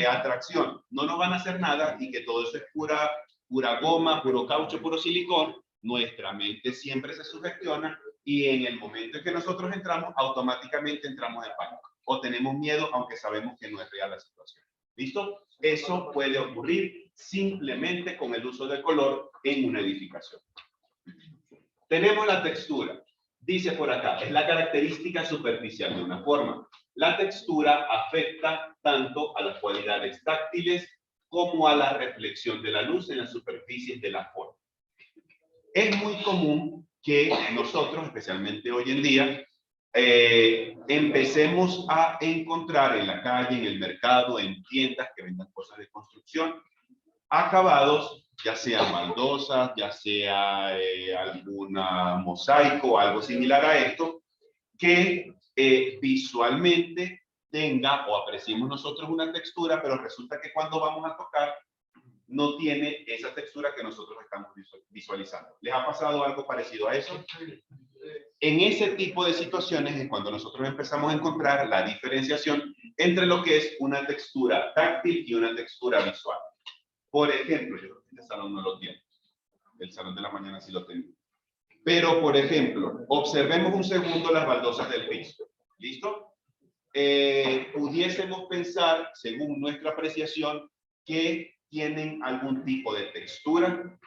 atracción no nos van a hacer nada y que todo eso es pura goma, puro caucho, puro silicón, nuestra mente siempre se sugestiona y en el momento en que nosotros entramos, automáticamente entramos en pánico o tenemos miedo aunque sabemos que no es real la situación. ¿Listo? Eso puede ocurrir simplemente con el uso del color en una edificación. Tenemos la textura. Dice por acá, es la característica superficial de una forma. La textura afecta tanto a las cualidades táctiles como a la reflexión de la luz en las superficies de la forma. Es muy común que nosotros, especialmente hoy en día, empecemos a encontrar en la calle, en el mercado, en tiendas que vendan cosas de construcción, acabados, ya sea baldosas, ya sea alguna mosaico, algo similar a esto, que visualmente tenga o apreciemos nosotros una textura, pero resulta que cuando vamos a tocar no tiene esa textura que nosotros estamos visualizando. ¿Les ha pasado algo parecido a eso? En ese tipo de situaciones es cuando nosotros empezamos a encontrar la diferenciación entre lo que es una textura táctil y una textura visual. Por ejemplo, yo creo que este salón no lo tiene. El salón de la mañana sí lo tengo. Pero, por ejemplo, observemos un segundo las baldosas del piso. ¿Listo? Pudiésemos pensar, según nuestra apreciación, que tienen algún tipo de textura.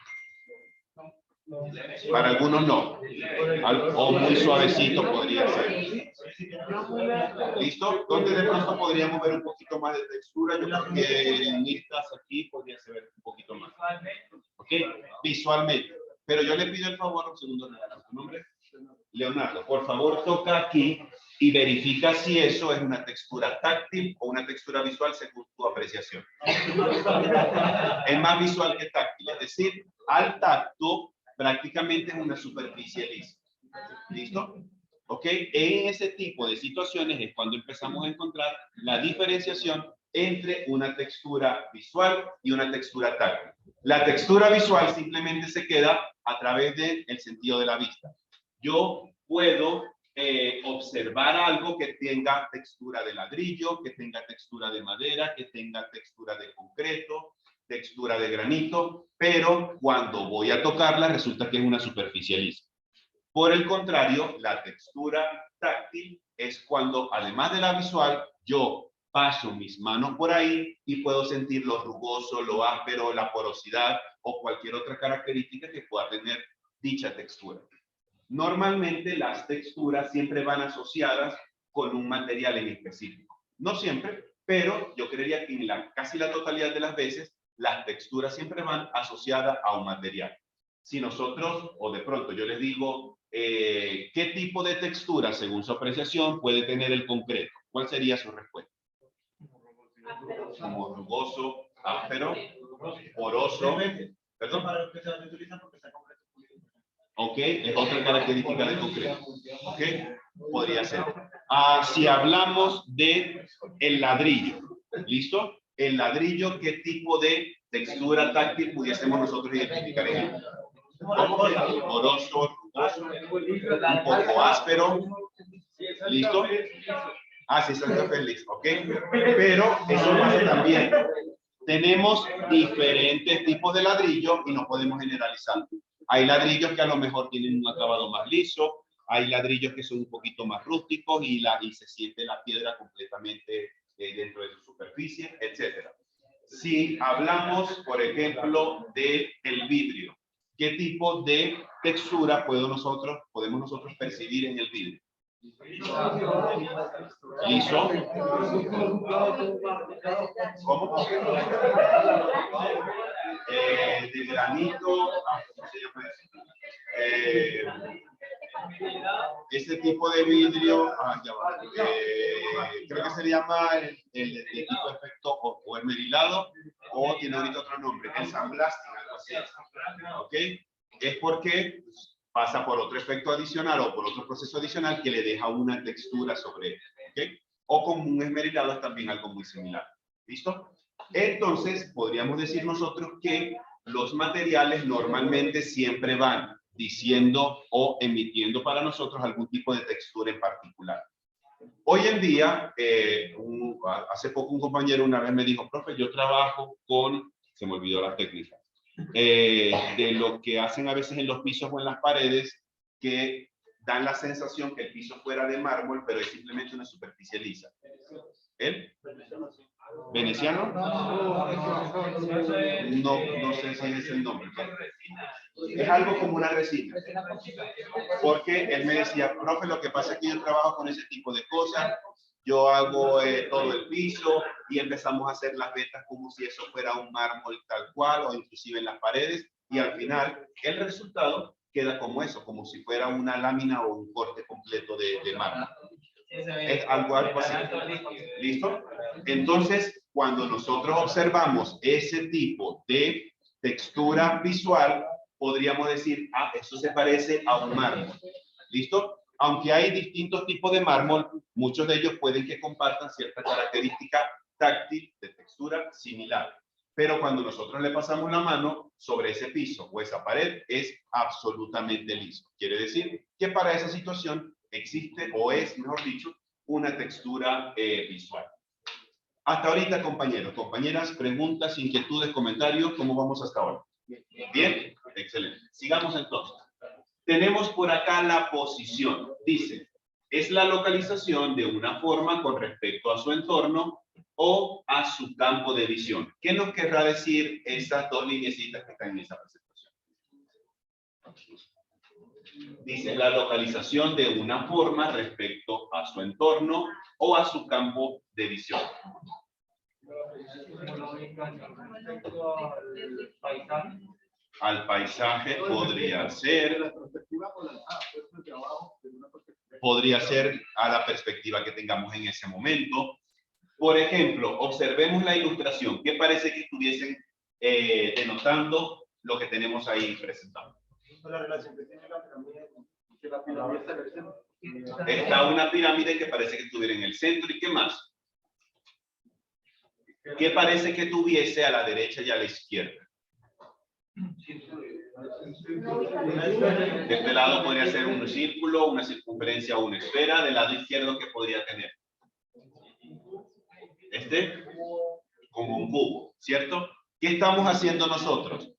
Para algunos no. O muy suavecito podría ser. ¿Listo? ¿Dónde de pronto podríamos ver un poquito más de textura? Yo creo que en estas aquí podría ser un poquito más. ¿Ok? Visualmente. Pero yo le pido el favor, un segundo, ¿tu nombre? Leonardo, por favor toca aquí y verifica si eso es una textura táctil o una textura visual según tu apreciación. Es más visual que táctil, es decir, al tacto prácticamente es una superficie lisa. ¿Listo? ¿Ok? En ese tipo de situaciones es cuando empezamos a encontrar la diferenciación entre una textura visual y una textura táctil. La textura visual simplemente se queda a través del sentido de la vista. Yo puedo observar algo que tenga textura de ladrillo, que tenga textura de madera, que tenga textura de concreto, textura de granito, pero cuando voy a tocarla resulta que es una superficie lisa. Por el contrario, la textura táctil es cuando, además de la visual, yo paso mis manos por ahí y puedo sentir lo rugoso, lo áspero, la porosidad o cualquier otra característica que pueda tener dicha textura. Normalmente las texturas siempre van asociadas con un material en específico. No siempre, pero yo creería que en casi la totalidad de las veces las texturas siempre van asociadas a un material. Si nosotros, o de pronto yo les digo, ¿qué tipo de textura, según su apreciación, puede tener el concreto? ¿Cuál sería su respuesta? Como rugoso, áspero, poroso. ¿Perdón? Ok, es otra característica del concreto. Ok, podría ser. Si hablamos de el ladrillo, ¿listo? El ladrillo, ¿qué tipo de textura táctil pudiésemos nosotros identificar en él? Poroso, rugoso, un poco áspero. ¿Listo? Sí, está feliz, ok. Pero eso pasa también. Tenemos diferentes tipos de ladrillo y no podemos generalizar. Hay ladrillos que a lo mejor tienen un acabado más liso, hay ladrillos que son un poquito más rústicos y se siente la piedra completamente dentro de su superficie, etc. Si hablamos, por ejemplo, del vidrio, ¿qué tipo de textura podemos nosotros percibir en el vidrio? ¿Liso? ¿Cómo? De granito, ¿cómo se llama eso? Este tipo de vidrio, creo que se llama el tipo de efecto o esmerilado o tiene ahorita otro nombre, el sandblasting, algo así. ¿Ok? Es porque pasa por otro efecto adicional o por otro proceso adicional que le deja una textura sobre él, ¿ok? O con un esmerilado es también algo muy similar. ¿Listo? Entonces, podríamos decir nosotros que los materiales normalmente siempre van diciendo o emitiendo para nosotros algún tipo de textura en particular. Hoy en día, hace poco un compañero una vez me dijo, profe, yo trabajo con, se me olvidó la técnica, de lo que hacen a veces en los pisos o en las paredes, que dan la sensación que el piso fuera de mármol, pero es simplemente una superficie lisa. ¿Él? ¿Veneciano? No sé si es el nombre. Es algo como una resina. Porque él me decía, profe, lo que pasa es que yo trabajo con ese tipo de cosas. Yo hago todo el piso y empezamos a hacer las vetas como si eso fuera un mármol tal cual o inclusive en las paredes. Y al final, el resultado queda como eso, como si fuera una lámina o un corte completo de mármol. Es algo así. ¿Listo? Entonces, cuando nosotros observamos ese tipo de textura visual, podríamos decir, ah, eso se parece a un mármol. ¿Listo? Aunque hay distintos tipos de mármol, muchos de ellos pueden que compartan cierta característica táctil de textura similar. Pero cuando nosotros le pasamos la mano sobre ese piso o esa pared, es absolutamente liso. Quiere decir que para esa situación existe, o es, mejor dicho, una textura visual. Hasta ahorita, compañeros, compañeras, preguntas, inquietudes, comentarios, ¿cómo vamos hasta ahora? Bien, excelente. Sigamos entonces. Tenemos por acá la posición. Dice, es la localización de una forma con respecto a su entorno o a su campo de visión. ¿Qué nos querrá decir estas dos lineecitas que están en esa presentación? Dice la localización de una forma respecto a su entorno o a su campo de visión. Al paisaje podría ser a la perspectiva que tengamos en ese momento. Por ejemplo, observemos la ilustración. ¿Qué parece que estuviesen denotando lo que tenemos ahí presentado? La relación que tiene la pirámide, Está una pirámide que parece que estuviera en el centro. ¿Y qué más? ¿Qué parece que tuviese a la derecha y a la izquierda? De este lado podría ser un círculo, una circunferencia o una esfera. Del lado izquierdo, ¿qué podría tener? Como un cubo, ¿cierto? ¿Qué estamos haciendo nosotros?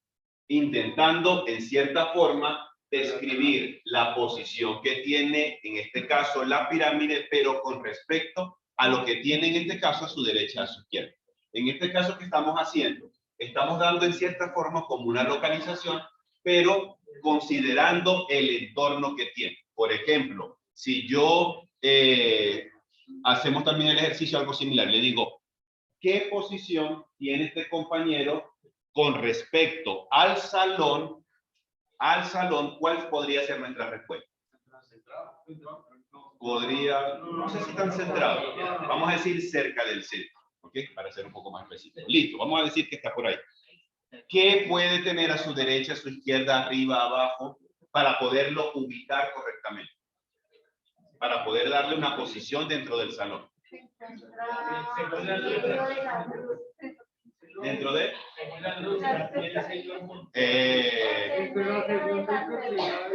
Intentando, en cierta forma, describir la posición que tiene, en este caso, la pirámide, pero con respecto a lo que tiene, en este caso, a su derecha, a su izquierda. En este caso, ¿qué estamos haciendo? Estamos dando, en cierta forma, como una localización, pero considerando el entorno que tiene. Por ejemplo, si yo hacemos también el ejercicio algo similar, le digo, ¿qué posición tiene este compañero con respecto al salón? Al salón, ¿cuál podría ser nuestra respuesta? Podría, no sé si tan centrado, vamos a decir cerca del centro, ¿ok? Para ser un poco más específico. Listo, vamos a decir que está por ahí. ¿Qué puede tener a su derecha, a su izquierda, arriba, abajo, para poderlo ubicar correctamente? Para poder darle una posición dentro del salón. Dentro de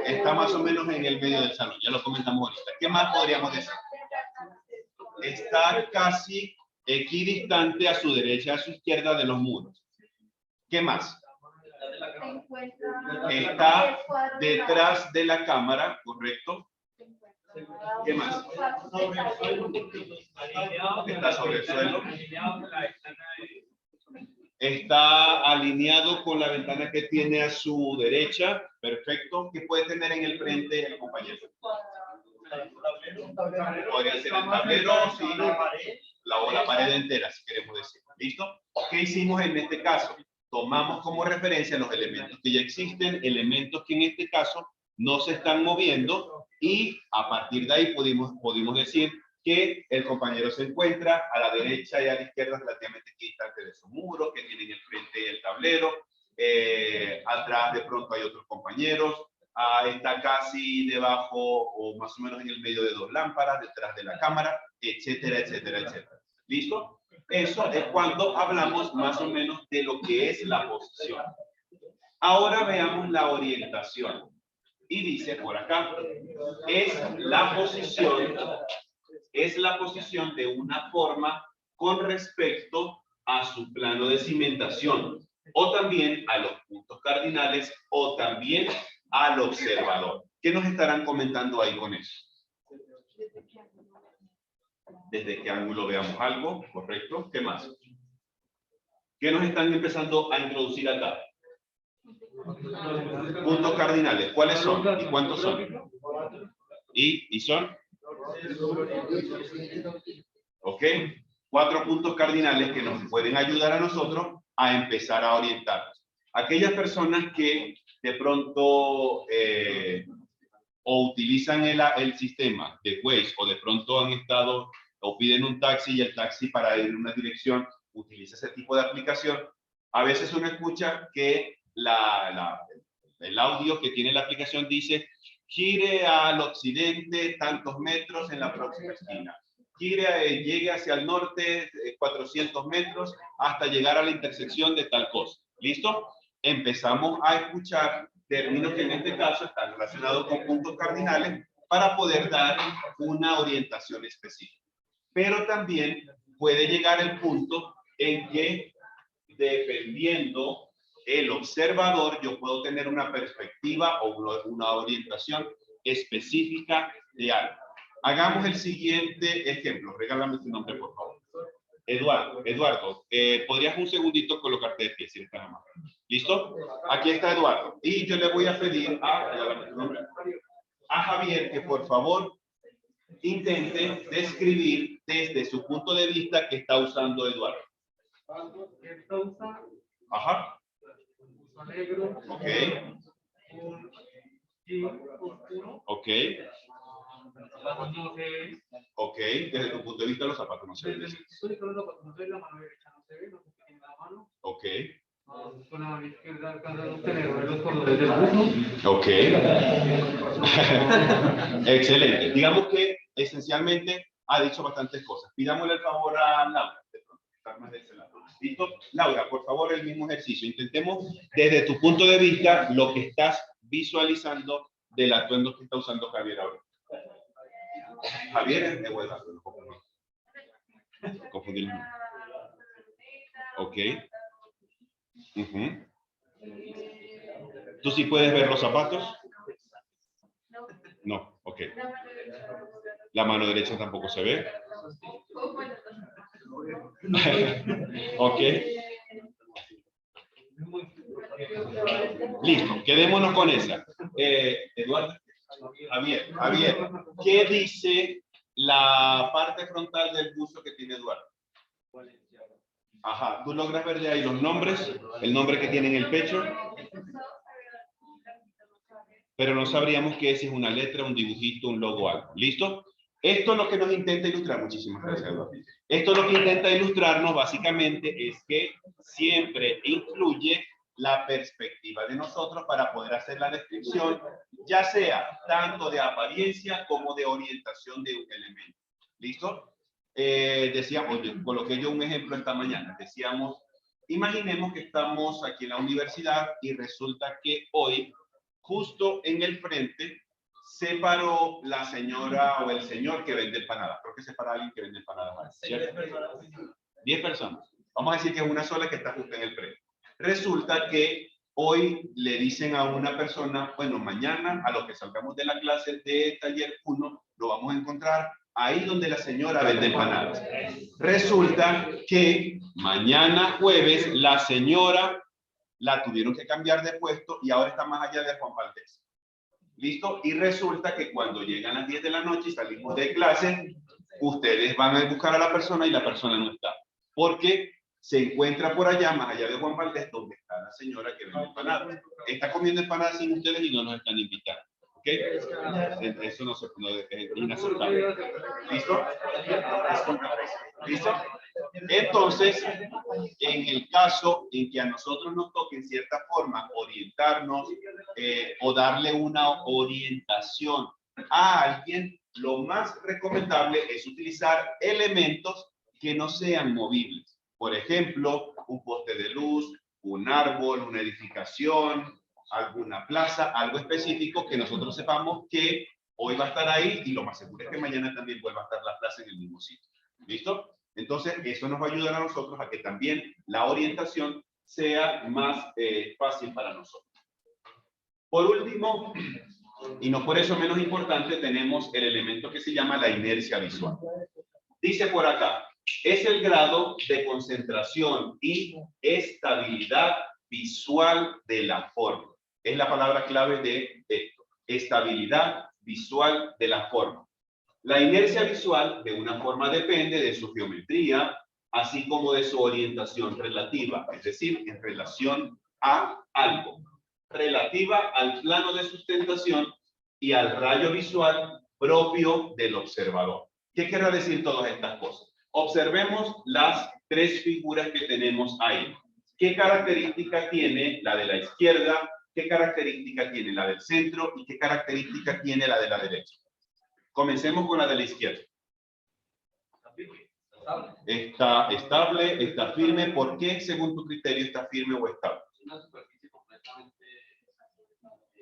está más o menos en el medio del salón, ya lo comentamos ahorita. ¿Qué más podríamos decir? Está casi equidistante a su derecha, a su izquierda de los muros. ¿Qué más? Está detrás de la cámara, ¿correcto? ¿Qué más? Está sobre el suelo. Está alineado con la ventana que tiene a su derecha. Perfecto. ¿Qué puede tener en el frente el compañero? Podría ser el tablero, sí, la pared entera, si queremos decir. ¿Listo? ¿Qué hicimos en este caso? Tomamos como referencia los elementos que ya existen, elementos que en este caso no se están moviendo, y a partir de ahí pudimos decir que el compañero se encuentra a la derecha y a la izquierda relativamente distante de su muro, que tiene en el frente el tablero, atrás de pronto hay otros compañeros, está casi debajo o más o menos en el medio de 2 lámparas, detrás de la cámara, etcétera, etcétera, etcétera. ¿Listo? Eso es cuando hablamos más o menos de lo que es la posición. Ahora veamos la orientación. Y dice por acá, es la posición de una forma con respecto a su plano de cimentación, o también a los puntos cardinales, o también al observador. ¿Qué nos estarán comentando ahí con eso? ¿Desde qué ángulo veamos algo? ¿Correcto? ¿Qué más? ¿Qué nos están empezando a introducir acá? Puntos cardinales. ¿Cuáles son? ¿Y cuántos son? ¿Y son? ¿Ok? 4 puntos cardinales que nos pueden ayudar a nosotros a empezar a orientarnos. Aquellas personas que de pronto o utilizan el sistema de Waze, o de pronto han estado o piden un taxi y el taxi para ir en una dirección utiliza ese tipo de aplicación, a veces uno escucha que el audio que tiene la aplicación dice: gire al occidente tantos metros en la próxima esquina. Llegue hacia el norte 400 metros hasta llegar a la intersección de tal cosa. ¿Listo? Empezamos a escuchar términos que en este caso están relacionados con puntos cardinales para poder dar una orientación específica. Pero también puede llegar el punto en que, dependiendo el observador, yo puedo tener una perspectiva o una orientación específica de algo. Hagamos el siguiente ejemplo. Regálame tu nombre, por favor. Eduardo, ¿podrías un segundito colocarte de pie, si estás amable? ¿Listo? Aquí está Eduardo. Y yo le voy a pedir a Javier que por favor intente describir desde su punto de vista que está usando Eduardo. Ajá. Ok. Ok. Ok, desde tu punto de vista los zapatos no se ven. Ok. Con la mano izquierda alcanza a obtener los colores del buzo. Ok. Excelente. Digamos que esencialmente ha dicho bastantes cosas. Pidámosle el favor a Laura. Estar más de ese lado. ¿Listo? Laura, por favor, el mismo ejercicio. Intentemos desde tu punto de vista lo que estás visualizando del atuendo que está usando Javier ahora. Javier es de Eduardo. Confundir. Ok. ¿Tú sí puedes ver los zapatos? No, ok. La mano derecha tampoco se ve. Ok. Listo, quedémonos con esa. Eduardo, Javier, ¿qué dice la parte frontal del buzo que tiene Eduardo? Ajá, ¿tú logras ver de ahí los nombres? El nombre que tiene en el pecho. Pero no sabríamos que si es una letra, un dibujito, un logo, algo. ¿Listo? Esto es lo que nos intenta ilustrar. Muchísimas gracias, Eduardo. Esto lo que intenta ilustrarnos básicamente es que siempre incluye la perspectiva de nosotros para poder hacer la descripción, ya sea tanto de apariencia como de orientación de un elemento. ¿Listo? Decíamos, coloqué yo un ejemplo esta mañana. Decíamos, imaginemos que estamos aquí en la universidad y resulta que hoy, justo en el frente, se paró la señora o el señor que vende empanadas. Creo que se para alguien que vende empanadas. 10 personas. Vamos a decir que es una sola que está justo en el frente. Resulta que hoy le dicen a una persona, bueno, mañana a los que salgamos de la clase de taller 1, lo vamos a encontrar ahí donde la señora vende empanadas. Resulta que mañana jueves la señora la tuvieron que cambiar de puesto y ahora está más allá de Juan Valdés. ¿Listo? Y resulta que cuando llegan las 10 de la noche y salimos de clase, ustedes van a buscar a la persona y la persona no está. Porque se encuentra por allá, más allá de Juan Valdés, donde está la señora que vende empanadas. Está comiendo empanadas sin ustedes y no nos están invitando. ¿Ok? Eso no es inaceptable. ¿Listo? ¿Listo? Entonces, en el caso en que a nosotros nos toque en cierta forma orientarnos o darle una orientación a alguien, lo más recomendable es utilizar elementos que no sean movibles. Por ejemplo, un poste de luz, un árbol, una edificación, alguna plaza, algo específico que nosotros sepamos que hoy va a estar ahí y lo más seguro es que mañana también vuelva a estar la plaza en el mismo sitio. ¿Listo? Entonces, eso nos va a ayudar a nosotros a que también la orientación sea más fácil para nosotros. Por último, y no por eso menos importante, tenemos el elemento que se llama la inercia visual. Dice por acá, es el grado de concentración y estabilidad visual de la forma. Es la palabra clave de esto, estabilidad visual de la forma. La inercia visual de una forma depende de su geometría, así como de su orientación relativa, es decir, en relación a algo, relativa al plano de sustentación y al rayo visual propio del observador. ¿Qué quiere decir todas estas cosas? Observemos las tres figuras que tenemos ahí. ¿Qué característica tiene la de la izquierda? ¿Qué característica tiene la del centro? ¿Y qué característica tiene la de la derecha? Comencemos con la de la izquierda. Está estable, está firme. ¿Por qué, según tu criterio, está firme o estable?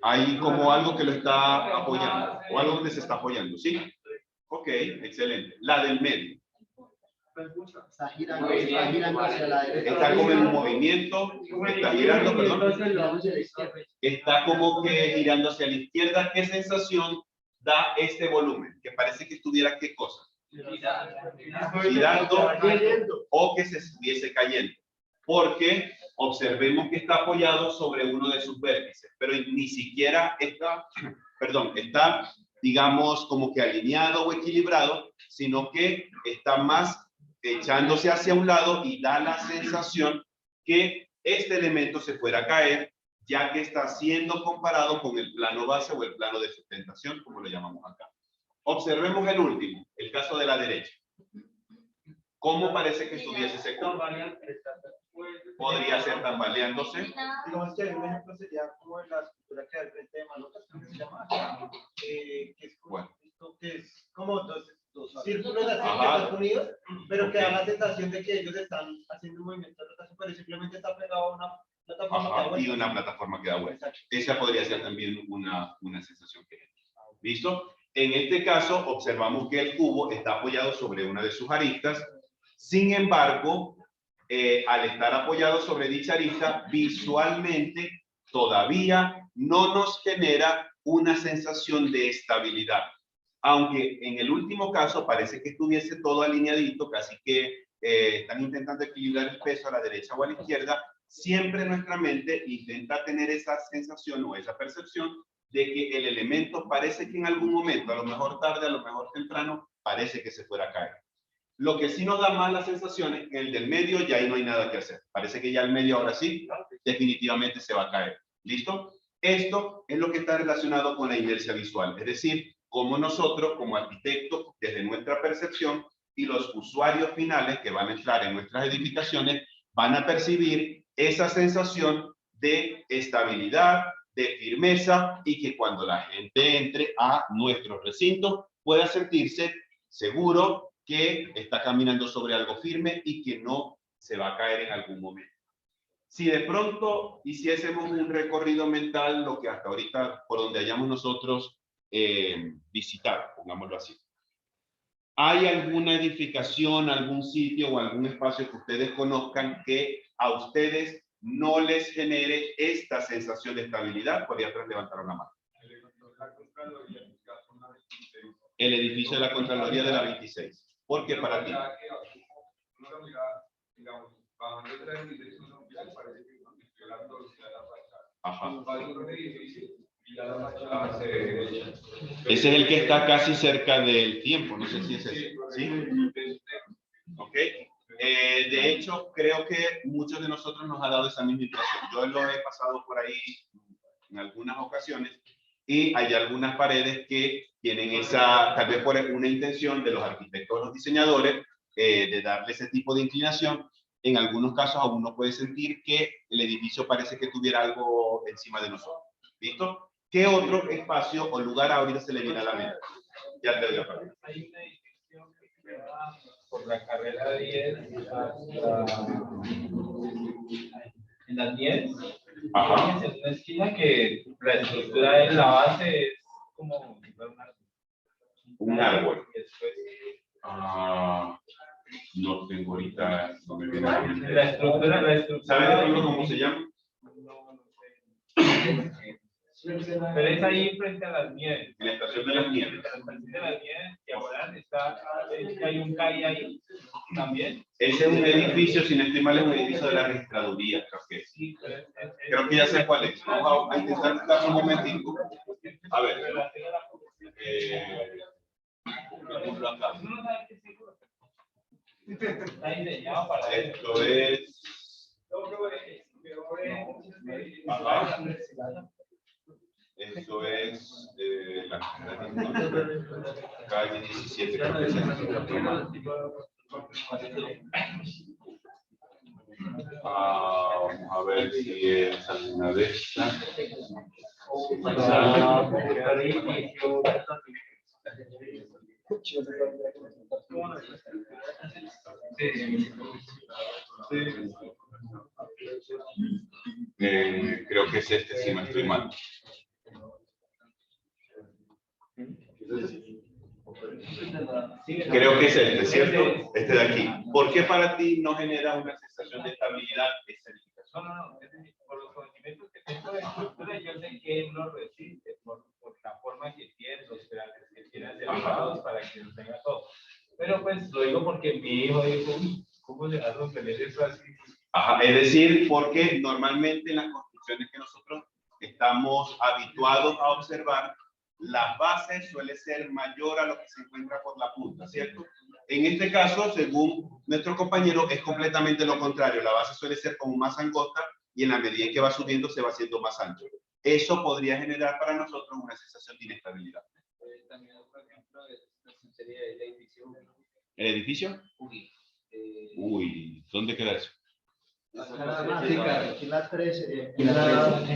Hay como algo que lo está apoyando, o algo donde se está apoyando, ¿sí? Ok, excelente. La del medio. Está girando hacia la derecha. Está como en un movimiento, está girando, perdón. Está como que girando hacia la izquierda. ¿Qué sensación da este volumen? Que parece que estuviera, ¿qué cosa? Girando o que se estuviese cayendo. Porque observemos que está apoyado sobre uno de sus vértices, pero ni siquiera está, está, digamos, como que alineado o equilibrado, sino que está más echándose hacia un lado y da la sensación que este elemento se fuera a caer, ya que está siendo comparado con el plano base o el plano de sustentación, como lo llamamos acá. Observemos el último, el caso de la derecha. ¿Cómo parece que estuviese ese cubo? Podría ser tambaleándose. Digamos que un ejemplo sería como en la escultura que hay al frente de Manotas, que se llama, que es como, Bueno. esto que es como dos círculos así que Ajá. están unidos, pero que da la sensación de que ellos están haciendo un movimiento de rotación, pero simplemente está pegado a una plataforma que da Ajá, y vuelta. una plataforma que da vuelta. Exacto. Esa podría ser también una sensación que genera. ¿Listo? En este caso, observamos que el cubo está apoyado sobre una de sus aristas. Sin embargo, al estar apoyado sobre dicha arista, visualmente todavía no nos genera una sensación de estabilidad. Aunque en el último caso parece que estuviese todo alineadito, casi que están intentando equilibrar el peso a la derecha o a la izquierda, siempre nuestra mente intenta tener esa sensación o esa percepción de que el elemento parece que en algún momento, a lo mejor tarde, a lo mejor temprano, parece que se fuera a caer. Lo que sí nos da más la sensación es que el del medio ya ahí no hay nada que hacer. Parece que ya el medio ahora sí, definitivamente se va a caer. ¿Listo? Esto es lo que está relacionado con la inercia visual. Es decir, cómo nosotros como arquitectos, desde nuestra percepción y los usuarios finales que van a entrar en nuestras edificaciones, van a percibir esa sensación de estabilidad, de firmeza y que cuando la gente entre a nuestro recinto pueda sentirse seguro que está caminando sobre algo firme y que no se va a caer en algún momento. Si de pronto hiciésemos un recorrido mental, lo que hasta ahorita, por donde hayamos nosotros visitado, pongámoslo así. ¿Hay alguna edificación, algún sitio o algún espacio que ustedes conozcan que a ustedes no les genere esta sensación de estabilidad? Podría levantar una mano. El edificio de la Contraloría de la 26. ¿Por qué para ti? Ajá. Ese es el que está casi cerca del tiempo, no sé si es ese. ¿Sí? Ok. De hecho, creo que muchos de nosotros nos ha dado esa misma impresión. Yo lo he pasado por ahí en algunas ocasiones y hay algunas paredes que tienen esa, tal vez por una intención de los arquitectos o los diseñadores, de darle ese tipo de inclinación. En algunos casos aún uno puede sentir que el edificio parece que tuviera algo encima de nosotros. ¿Listo? ¿Qué otro espacio o lugar ahorita se le viene a la mente? Ya te doy la palabra. Hay una edificación que queda por la carrera 10 hasta en las 10. Ajá. En una esquina que la estructura de la base es como si fuera Un árbol. Y después, No tengo ahorita, no me viene a la mente. la estructura. ¿Sabes de pronto cómo se llama? No sé. Pero es ahí frente a las nieves. En la estación de las nieves. En la estación de las nieves, diagonal, hay un CAI ahí también. Ese es un edificio, si no estoy mal, es un edificio de la registraduría, creo que es. Sí, pero Creo que ya sé cuál es. Vamos a intentar buscar un momentito. A ver. Busquémoslo acá. Está diseñado para Esto es. Ajá. Esto es la calle 17. Creo que es vamos a ver si es alguna de estas. Creo que es este, si no estoy mal. Creo que es este, ¿cierto? Este de aquí. ¿Por qué para ti no genera una sensación de estabilidad esta edificación? No. Por los conocimientos que tengo de estructura, yo sé que él lo resiste por la forma que tiene, los pedales que tiene acelerados para que lo tenga todo. Pero pues lo digo porque mi hijo dijo, ¿cómo le das a tener eso así? Ajá, es decir, porque normalmente en las construcciones que nosotros estamos habituados a observar, las bases suele ser mayor a lo que se encuentra por la punta, ¿cierto? En este caso, según nuestro compañero, es completamente lo contrario. La base suele ser como más angosta y en la medida en que va subiendo se va haciendo más ancho. Eso podría generar para nosotros una sensación de inestabilidad. También, por ejemplo, sería el edificio. ¿El edificio? Uy, ¿dónde queda eso? Aquí la 13.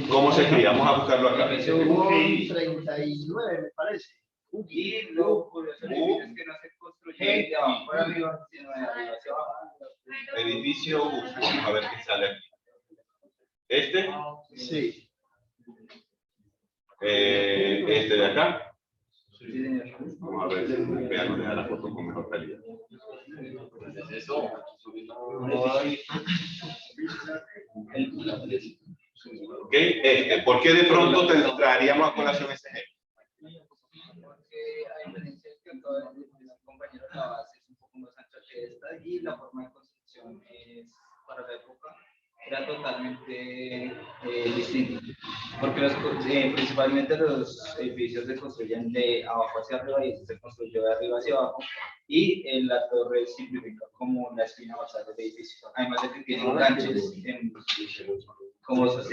¿Cómo se escribe? Vamos a buscarlo acá. 39, me parece. Y lo curioso es que no se construye de abajo para arriba, sino de arriba hacia abajo. Edificio, a ver qué sale aquí. ¿Este? Sí. ¿Este de acá? Sí, señor. Vamos a ver si veamos la foto con mejor calidad. Ok, ¿por qué de pronto te traeríamos a colación ese ejemplo? Porque hay diferencias que todos los compañeros, la base es un poco más ancha que esta y la forma de construcción es, para la época, era totalmente distinta. Porque principalmente los edificios se construyen de abajo hacia arriba y este se construyó de arriba hacia abajo. Y en la torre simplifica como la espina dorsal del edificio. Además de que tiene enganches como es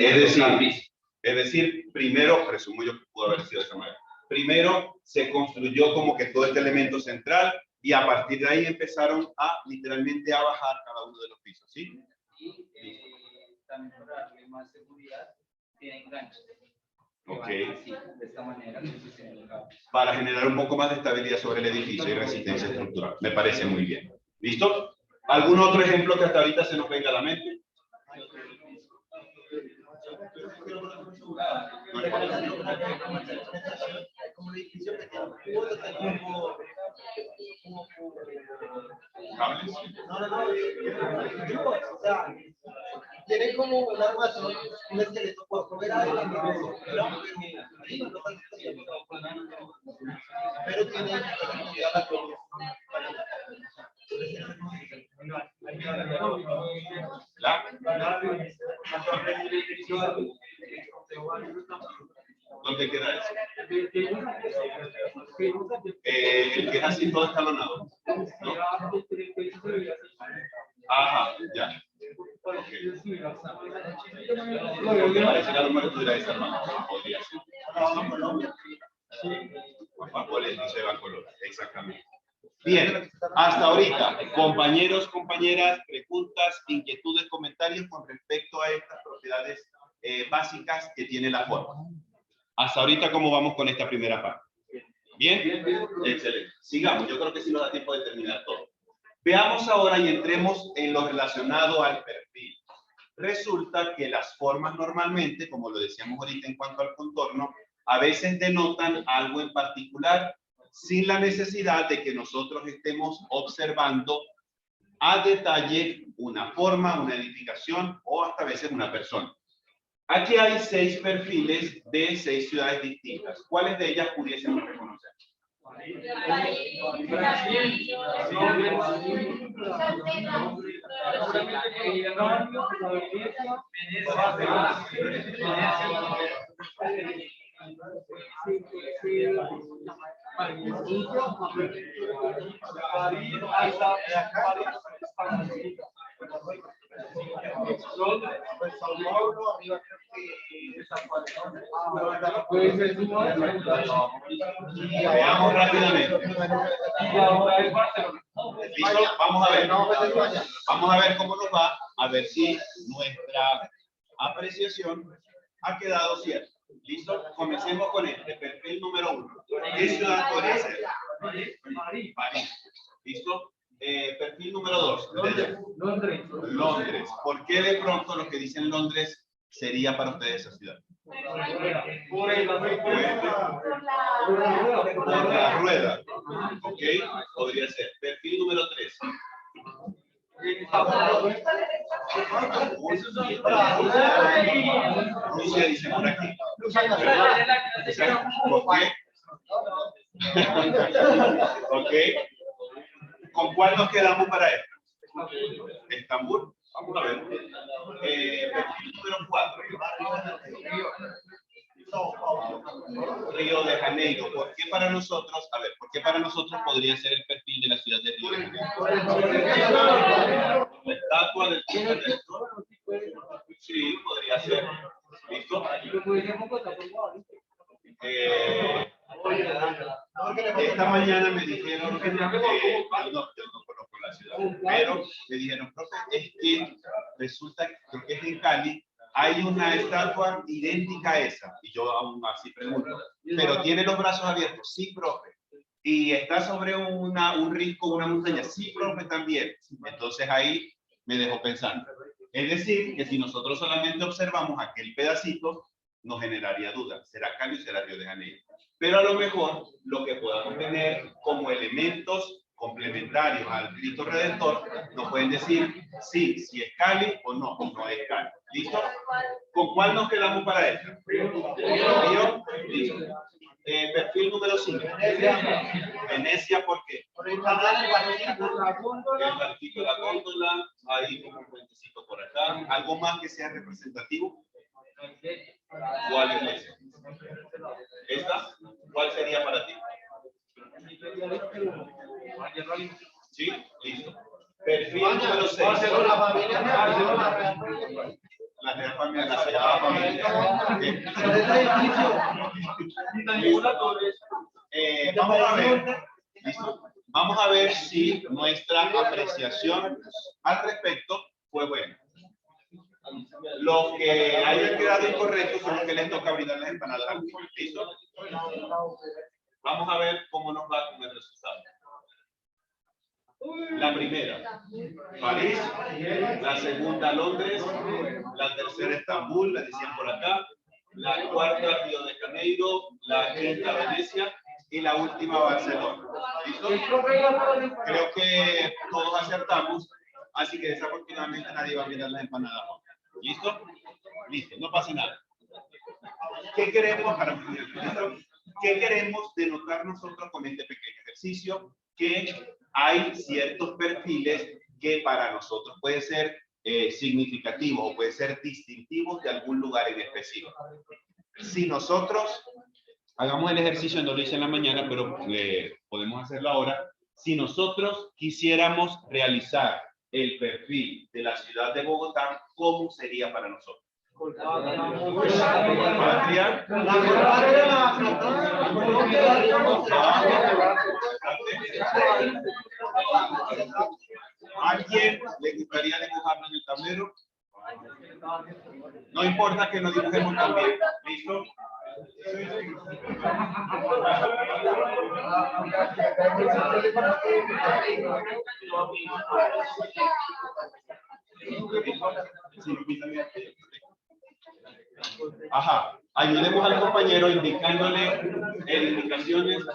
decir, primero, presumo yo que pudo haber sido de esa manera. Primero se construyó como que todo este elemento central y a partir de ahí empezaron a literalmente a bajar cada uno de los pisos, ¿sí? Y también para darle más seguridad, tiene enganches. Ok. Así, de esta manera, Para generar un poco más de estabilidad sobre el edificio y resistencia estructural. Me parece muy bien. ¿Listo? ¿Algún otro ejemplo que hasta ahorita se nos venga a la mente? Como un edificio que tiene cubos, ¿Cables? No, o sea, tiene como una armazón, un esqueleto por fuera de pero tiene ¿Dónde queda eso? El que es así todo escalonado. ¿No? Ajá, ya. Okay. Porque parece que a lo mejor estuviera desarmado. Podría ser. Se va a color, exactamente. Bien, hasta ahorita, compañeros, compañeras, preguntas, inquietudes, comentarios con respecto a estas propiedades básicas que tiene la forma. Hasta ahorita, ¿cómo vamos con esta primera parte? ¿Bien? Excelente. Sigamos, yo creo que sí nos da tiempo de terminar todo. Veamos ahora y entremos en lo relacionado al perfil. Resulta que las formas normalmente, como lo decíamos ahorita en cuanto al contorno, a veces denotan algo en particular, sin la necesidad de que nosotros estemos observando a detalle una forma, una edificación o hasta a veces una persona. Aquí hay 6 perfiles de 6 ciudades distintas. ¿Cuáles de ellas pudiésemos reconocer? Veamos rápidamente. ¿Listo? Vamos a ver. Vamos a ver cómo nos va, a ver si nuestra apreciación ha quedado cierta. ¿Listo? Comencemos con este perfil número 1. ¿Qué ciudad podría ser? París. ¿Listo? Perfil número 2. Londres. Londres. ¿Por qué de pronto lo que dicen Londres sería para ustedes esa ciudad? Por la rueda. Ok, podría ser. Perfil número 3. Rusia dice por aquí. ¿Por qué? Ok. ¿Con cuál nos quedamos para esto? Estambul. Vamos a ver. Perfil número 4. Río de Janeiro. ¿Por qué para nosotros? A ver, ¿por qué para nosotros podría ser el perfil de la ciudad de Río de Janeiro? La estatua del Cristo Redentor. Sí, podría ser. ¿Listo? Esta mañana me dijeron que yo no conozco la ciudad, pero me dijeron, profe, es que resulta, creo que es en Cali, hay una estatua idéntica a esa. Y yo aún así pregunto, ¿pero tiene los brazos abiertos? Sí, profe. ¿Y está sobre un risco, una montaña? Sí, profe, también. Entonces ahí me dejó pensando. Es decir, que si nosotros solamente observamos aquel pedacito, nos generaría duda. ¿Será Cali o será Río de Janeiro? Pero a lo mejor lo que podamos tener como elementos complementarios al Cristo Redentor, nos pueden decir sí, si es Cali o no es Cali. ¿Listo? ¿Con cuál nos quedamos para esto? ¿Río? Listo. Perfil número 5. Venecia, ¿por qué? El barquito de la góndola, hay un puentecito por acá. ¿Algo más que sea representativo? ¿Cuál es ese? ¿Esta? ¿Cuál sería para ti? ¿Sí? Listo. Perfil número 6. La Real Familia, la Sagrada Familia. Vamos a ver. ¿Listo? Vamos a ver si nuestra apreciación al respecto fue buena. Los que hayan quedado incorrectos son los que les toca brindar las empanadas. ¿Listo? Vamos a ver cómo nos va con el resultado. La primera, París. La segunda, Londres. La tercera, Estambul, la decían por acá. La cuarta, Río de Janeiro. La quinta, Venecia. Y la última, Barcelona. ¿Listo? Creo que todos acertamos. Así que desafortunadamente nadie va a brindar las empanadas. ¿Listo? Listo, no pasa nada. ¿Qué queremos ¿Qué queremos denotar nosotros con este pequeño ejercicio? Que hay ciertos perfiles que para nosotros pueden ser significativos o pueden ser distintivos de algún lugar en específico. Si nosotros hagamos el ejercicio, no lo hice en la mañana, pero podemos hacerlo ahora. Si nosotros quisiéramos realizar el perfil de la ciudad de Bogotá, ¿cómo sería para nosotros? Patria. ¿A quién le gustaría dibujarlo en el tablero? No importa que nos dibujemos también. ¿Listo? Ajá, ayudemos al compañero indicándole indicaciones.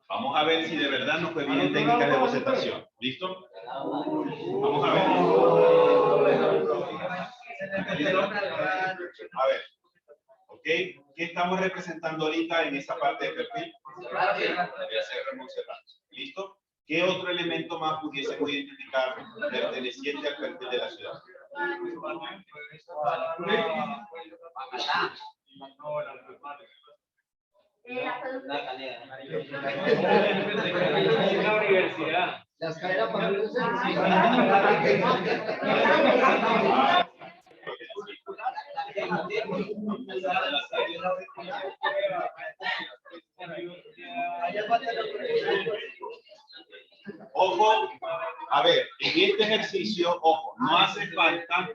Vamos a ver si de verdad nos fue bien técnicas de bocetación. ¿Listo? Vamos a ver. A ver. ¿Ok? ¿Qué estamos representando ahorita en esa parte de perfil? ¿Listo? ¿Qué otro elemento más pudiésemos identificar perteneciente al perfil de la ciudad? La universidad. La escalera para Ojo, a ver, en este ejercicio, ojo, no hace falta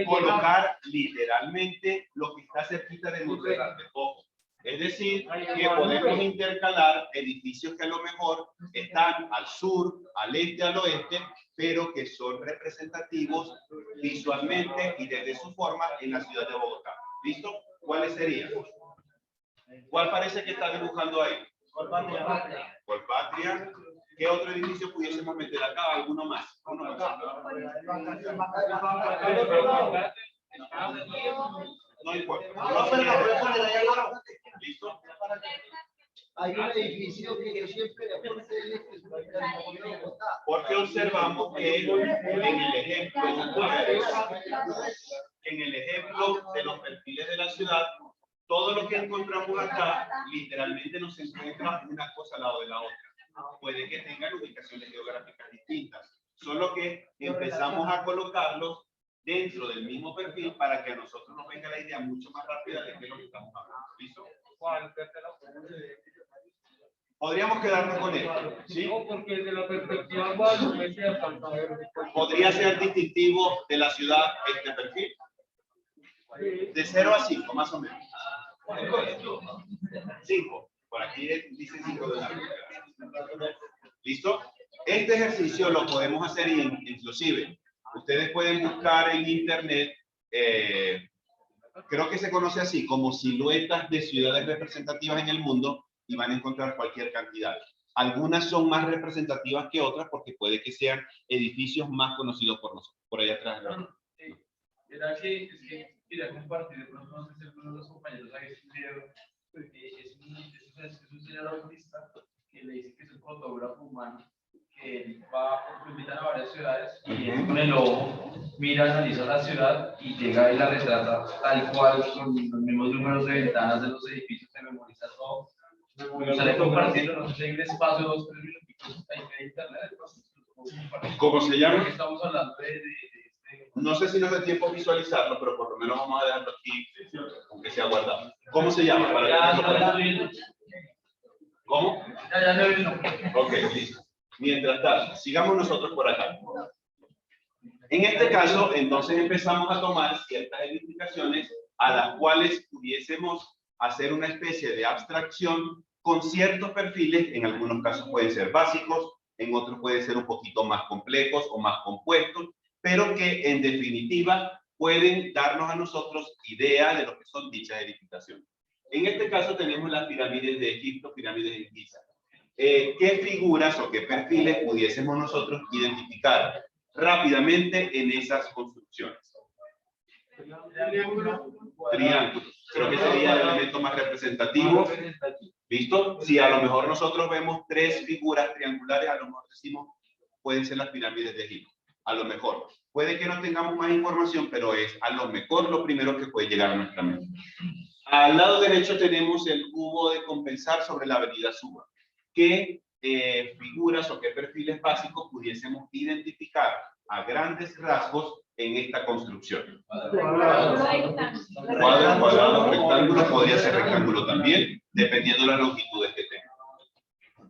colocar literalmente lo que está cerquita de nuestro ojo. Es decir, que podemos intercalar edificios que a lo mejor están al sur, al este, al oeste, pero que son representativos visualmente y desde su forma en la ciudad de Bogotá. ¿Listo? ¿Cuáles serían? ¿Cuál parece que está dibujando ahí? Colpatria. ¿Qué otro edificio pudiésemos meter acá? ¿Alguno más? ¿Uno más? No importa. ¿Listo? Hay un edificio que yo siempre le apunté. Porque observamos que en el ejemplo de los perfiles de la ciudad, todo lo que encontramos acá literalmente nos encuentra una cosa al lado de la otra. Puede que tengan ubicaciones geográficas distintas, solo que empezamos a colocarlos dentro del mismo perfil para que a nosotros nos venga la idea mucho más rápida de qué es lo que estamos hablando. ¿Listo? Podríamos quedarnos con esto, ¿sí? No, porque desde la perspectiva guadalupense ¿Podría ser distintivo de la ciudad este perfil? De 0 a 5, más o menos. 5. Por aquí dice 5 de largo. ¿Listo? Este ejercicio lo podemos hacer inclusive. Ustedes pueden buscar en internet, creo que se conoce así, como siluetas de ciudades representativas en el mundo, y van a encontrar cualquier cantidad. Algunas son más representativas que otras porque puede que sean edificios más conocidos por nosotros. Por allá atrás. ¿No? Era que, es que quería compartir, de pronto no sé si alguno de los compañeros ha visto un video, es un señor autista que le dice que es un fotógrafo humano, que va, lo invitan a varias ciudades y él con el ojo mira, analiza la ciudad y llega y la retrata tal cual, con los mismos números de ventanas de los edificios, se memoriza todo. Me gustaría compartirlo, no sé si hay un espacio, 2 o 3 minutitos ahí de internet. ¿Cómo se llama? Estamos hablando de No sé si nos da tiempo visualizarlo, pero por lo menos vamos a dejarlo aquí, aunque sea guardado. ¿Cómo se llama? ¿Cómo? Ya lo vi. Ok, listo. Mientras tanto, sigamos nosotros por acá. En este caso, entonces empezamos a tomar ciertas identificaciones a las cuales pudiésemos hacer una especie de abstracción con ciertos perfiles. En algunos casos pueden ser básicos, en otros pueden ser un poquito más complejos o más compuestos, pero que en definitiva pueden darnos a nosotros idea de lo que son dichas edificaciones. En este caso tenemos las pirámides de Egipto, pirámides de Giza. ¿Qué figuras o qué perfiles pudiésemos nosotros identificar rápidamente en esas construcciones? Triángulos. Creo que sería el elemento más representativo. ¿Listo? Si a lo mejor nosotros vemos 3 figuras triangulares, a lo mejor decimos, pueden ser las pirámides de Egipto. A lo mejor. Puede que no tengamos más información, pero es a lo mejor lo primero que puede llegar a nuestra mente. Al lado derecho tenemos el cubo de compensar sobre la avenida Suba. ¿Qué figuras o qué perfiles básicos pudiésemos identificar a grandes rasgos en esta construcción? Rectángulo. Cuadro, cuadrado, rectángulo, podría ser rectángulo también, dependiendo de las longitudes que tenga.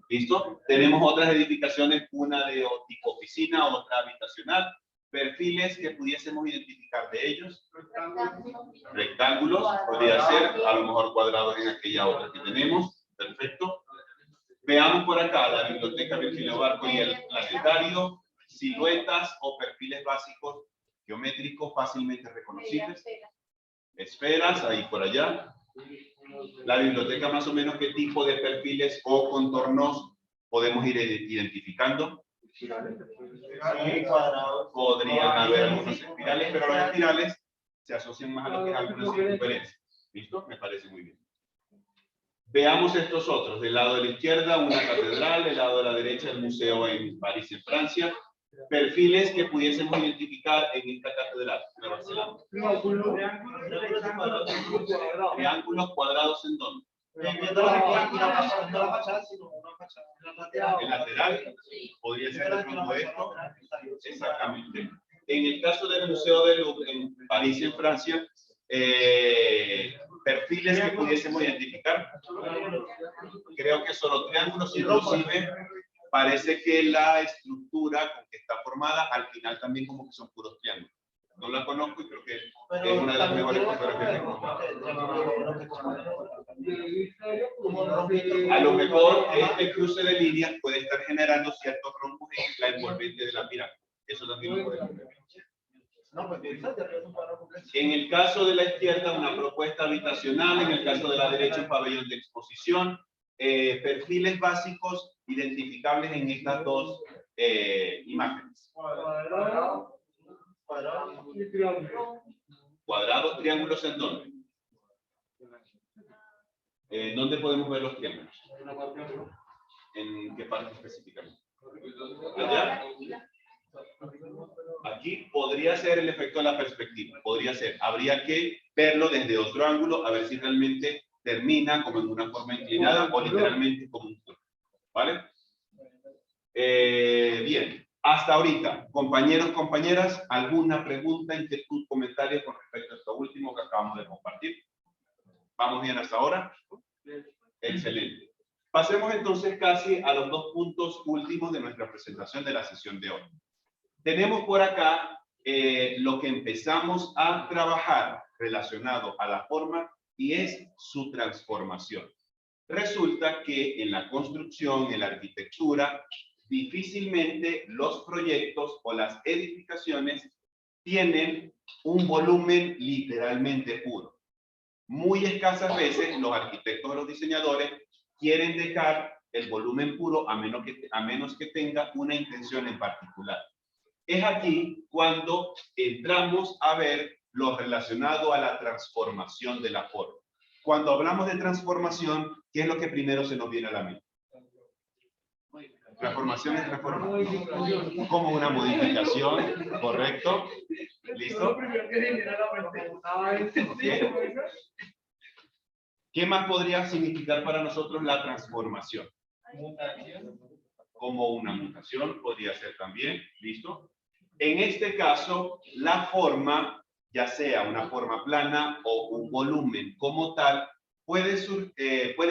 ¿Listo? Tenemos otras edificaciones, una de tipo oficina, otra habitacional. Perfiles que pudiésemos identificar de ellos. Rectángulos, podría ser, a lo mejor cuadrados en aquella otra que tenemos. Perfecto. Veamos por acá la biblioteca Virgilio Barco y el planetario. Siluetas o perfiles básicos geométricos fácilmente reconocibles. Esferas, ahí por allá. La biblioteca, más o menos, ¿qué tipo de perfiles o contornos podemos ir identificando? Sí, cuadrados. Podrían haber algunos espirales, pero los espirales se asocian más a lo que es algunas circunferencias. ¿Listo? Me parece muy bien. Veamos estos otros. Del lado de la izquierda, una catedral. Del lado de la derecha, el museo en París, en Francia. Perfiles que pudiésemos identificar en esta catedral de Barcelona. Triángulos cuadrados ¿en dónde? El lateral podría ser de pronto esto. Exactamente. En el caso del Museo del Louvre en París, en Francia, perfiles que pudiésemos identificar. Creo que solo triángulos, inclusive parece que la estructura con que está formada al final también como que son puros triángulos. No la conozco y creo que es una de las mejores fotografías que encontrado. A lo mejor este cruce de líneas puede estar generando ciertos rombos en la envolvente de la pirámide. Eso también lo podemos ver. En el caso de la izquierda, una propuesta habitacional. En el caso de la derecha, un pabellón de exposición. Perfiles básicos identificables en estas dos imágenes. Cuadrados, triángulos, ¿en dónde? ¿Dónde podemos ver los triángulos? ¿En qué parte específicamente? ¿Allá? Aquí podría ser el efecto de la perspectiva. Podría ser. Habría que verlo desde otro ángulo a ver si realmente termina como en una forma inclinada o literalmente como un cuerpo. ¿Vale? Bien. Hasta ahorita, compañeros, compañeras, ¿alguna pregunta, inquietud, comentario con respecto a esto último que acabamos de compartir? ¿Vamos bien hasta ahora? Excelente. Pasemos entonces casi a los dos puntos últimos de nuestra presentación de la sesión de hoy. Tenemos por acá lo que empezamos a trabajar relacionado a la forma y es su transformación. Resulta que en la construcción, en la arquitectura, difícilmente los proyectos o las edificaciones tienen un volumen literalmente puro. Muy escasas veces los arquitectos o los diseñadores quieren dejar el volumen puro a menos que tenga una intención en particular. Es aquí cuando entramos a ver lo relacionado a la transformación de la forma. Cuando hablamos de transformación, ¿qué es lo que primero se nos viene a la mente? Transformación es transformación. Como una modificación, ¿correcto? ¿Listo? Okay. ¿Qué más podría significar para nosotros la transformación? Como una mutación podría ser también, ¿listo? En este caso, la forma, ya sea una forma plana o un volumen como tal, puede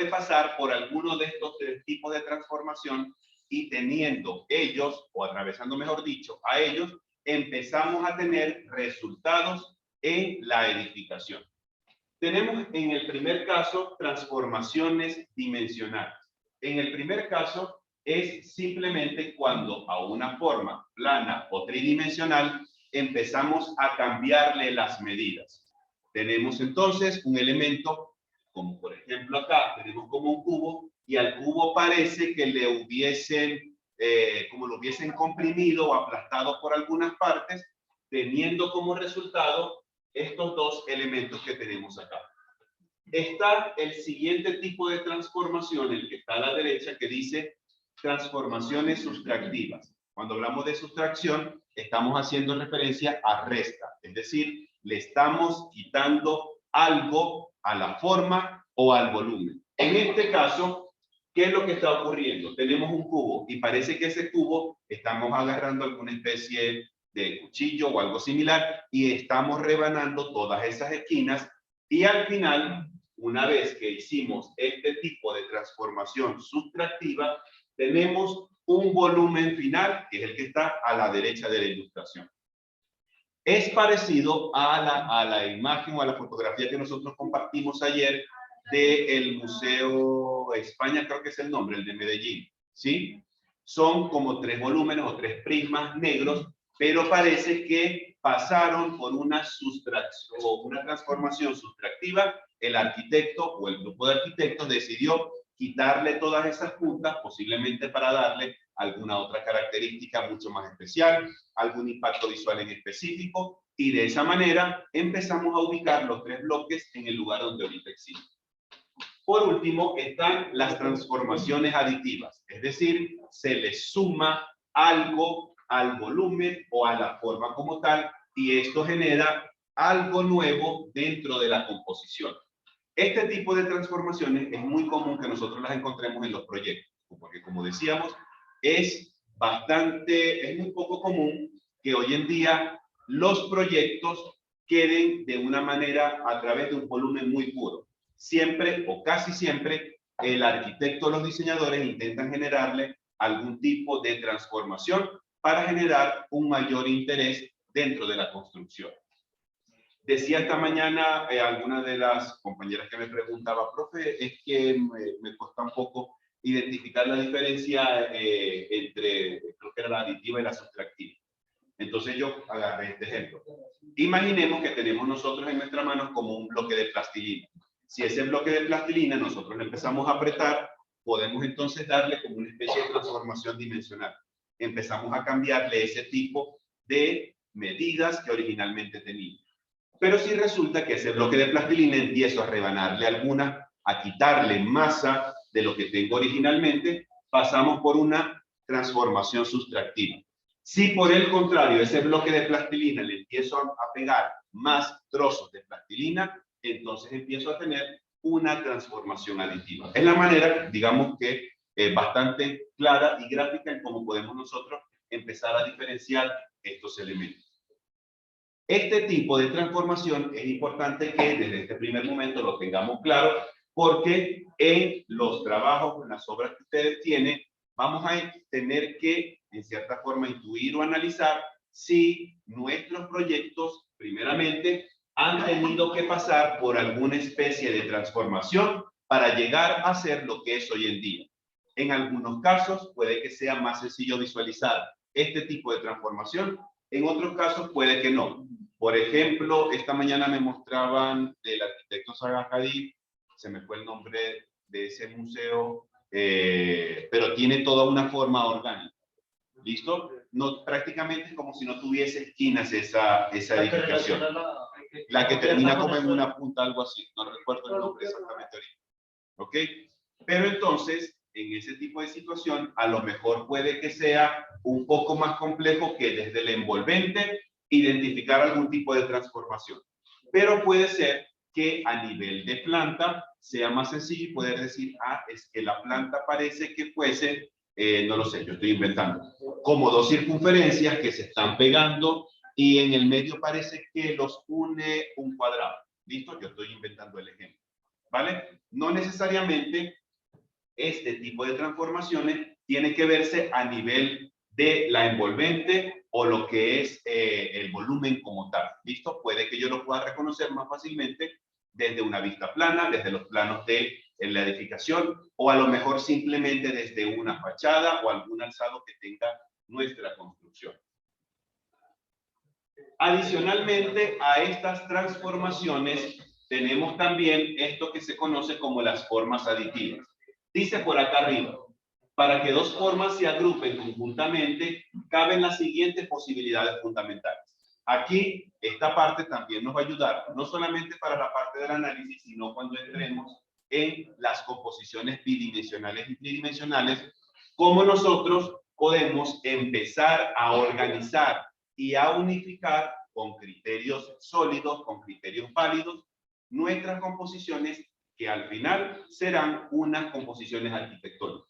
pasar por alguno de estos tres tipos de transformación y teniendo ellos, o atravesando mejor dicho, a ellos, empezamos a tener resultados en la edificación. Tenemos en el primer caso transformaciones dimensionales. En el primer caso es simplemente cuando a una forma plana o tridimensional empezamos a cambiarle las medidas. Tenemos entonces un elemento, como por ejemplo acá, tenemos como un cubo y al cubo parece que le hubiesen, como lo hubiesen comprimido o aplastado por algunas partes, teniendo como resultado estos dos elementos que tenemos acá. Está el siguiente tipo de transformación, el que está a la derecha, que dice transformaciones sustractivas. Cuando hablamos de sustracción, estamos haciendo referencia a resta, es decir, le estamos quitando algo a la forma o al volumen. En este caso, ¿qué es lo que está ocurriendo? Tenemos un cubo y parece que ese cubo estamos agarrando alguna especie de cuchillo o algo similar y estamos rebanando todas esas esquinas y al final, una vez que hicimos este tipo de transformación sustractiva, tenemos un volumen final que es el que está a la derecha de la ilustración. Es parecido a la imagen o a la fotografía que nosotros compartimos ayer del Museo España, creo que es el nombre, el de Medellín, ¿sí? Son como 3 volúmenes o 3 prismas negros, pero parece que pasaron por una sustracción o una transformación sustractiva. El arquitecto o el grupo de arquitectos decidió quitarle todas esas puntas, posiblemente para darle alguna otra característica mucho más especial, algún impacto visual en específico, y de esa manera empezamos a ubicar los 3 bloques en el lugar donde ahorita existen. Por último, están las transformaciones aditivas, es decir, se le suma algo al volumen o a la forma como tal, y esto genera algo nuevo dentro de la composición. Este tipo de transformaciones es muy común que nosotros las encontremos en los proyectos, porque como decíamos, es muy poco común que hoy en día los proyectos queden de una manera a través de un volumen muy puro. Siempre o casi siempre el arquitecto o los diseñadores intentan generarle algún tipo de transformación para generar un mayor interés dentro de la construcción. Decía esta mañana alguna de las compañeras que me preguntaba, profe, es que me cuesta un poco identificar la diferencia entre, creo que era la aditiva y la sustractiva. Entonces yo agarré este ejemplo. Imaginemos que tenemos nosotros en nuestras manos como un bloque de plastilina. Si ese bloque de plastilina nosotros le empezamos a apretar, podemos entonces darle como una especie de transformación dimensional. Empezamos a cambiarle ese tipo de medidas que originalmente tenía. Pero si resulta que ese bloque de plastilina empiezo a rebanarle alguna, a quitarle masa de lo que tengo originalmente, pasamos por una transformación sustractiva. Si por el contrario ese bloque de plastilina le empiezo a pegar más trozos de plastilina, entonces empiezo a tener una transformación aditiva. Es la manera, digamos que bastante clara y gráfica en cómo podemos nosotros empezar a diferenciar estos elementos. Este tipo de transformación es importante que desde este primer momento lo tengamos claro, porque en los trabajos, en las obras que ustedes tienen, vamos a tener que, en cierta forma, intuir o analizar si nuestros proyectos, primeramente, han tenido que pasar por alguna especie de transformación para llegar a ser lo que es hoy en día. En algunos casos puede que sea más sencillo visualizar este tipo de transformación, en otros casos puede que no. Por ejemplo, esta mañana me mostraban del arquitecto Zaha Hadid, se me fue el nombre de ese museo, pero tiene toda una forma orgánica. ¿Listo? No, prácticamente es como si no tuviese esquinas esa edificación. La que termina como en una punta, algo así. No recuerdo el nombre exactamente ahorita. ¿Ok? Pero entonces, en ese tipo de situación, a lo mejor puede que sea un poco más complejo que desde el envolvente identificar algún tipo de transformación. Pero puede ser que a nivel de planta sea más sencillo y poder decir, ah, es que la planta parece que fuese, no lo sé, yo estoy inventando, como 2 circunferencias que se están pegando y en el medio parece que los une un cuadrado. ¿Listo? Yo estoy inventando el ejemplo. ¿Vale? No necesariamente este tipo de transformaciones tiene que verse a nivel de la envolvente o lo que es el volumen como tal. ¿Listo? Puede que yo lo pueda reconocer más fácilmente desde una vista plana, desde los planos de la edificación, o a lo mejor simplemente desde una fachada o algún alzado que tenga nuestra construcción. Adicionalmente a estas transformaciones, tenemos también esto que se conoce como las formas aditivas. Dice por acá arriba, para que 2 formas se agrupen conjuntamente, caben las siguientes posibilidades fundamentales. Aquí, esta parte también nos va a ayudar, no solamente para la parte del análisis, sino cuando entremos en las composiciones bidimensionales y tridimensionales, cómo nosotros podemos empezar a organizar y a unificar con criterios sólidos, con criterios válidos, nuestras composiciones que al final serán unas composiciones arquitectónicas.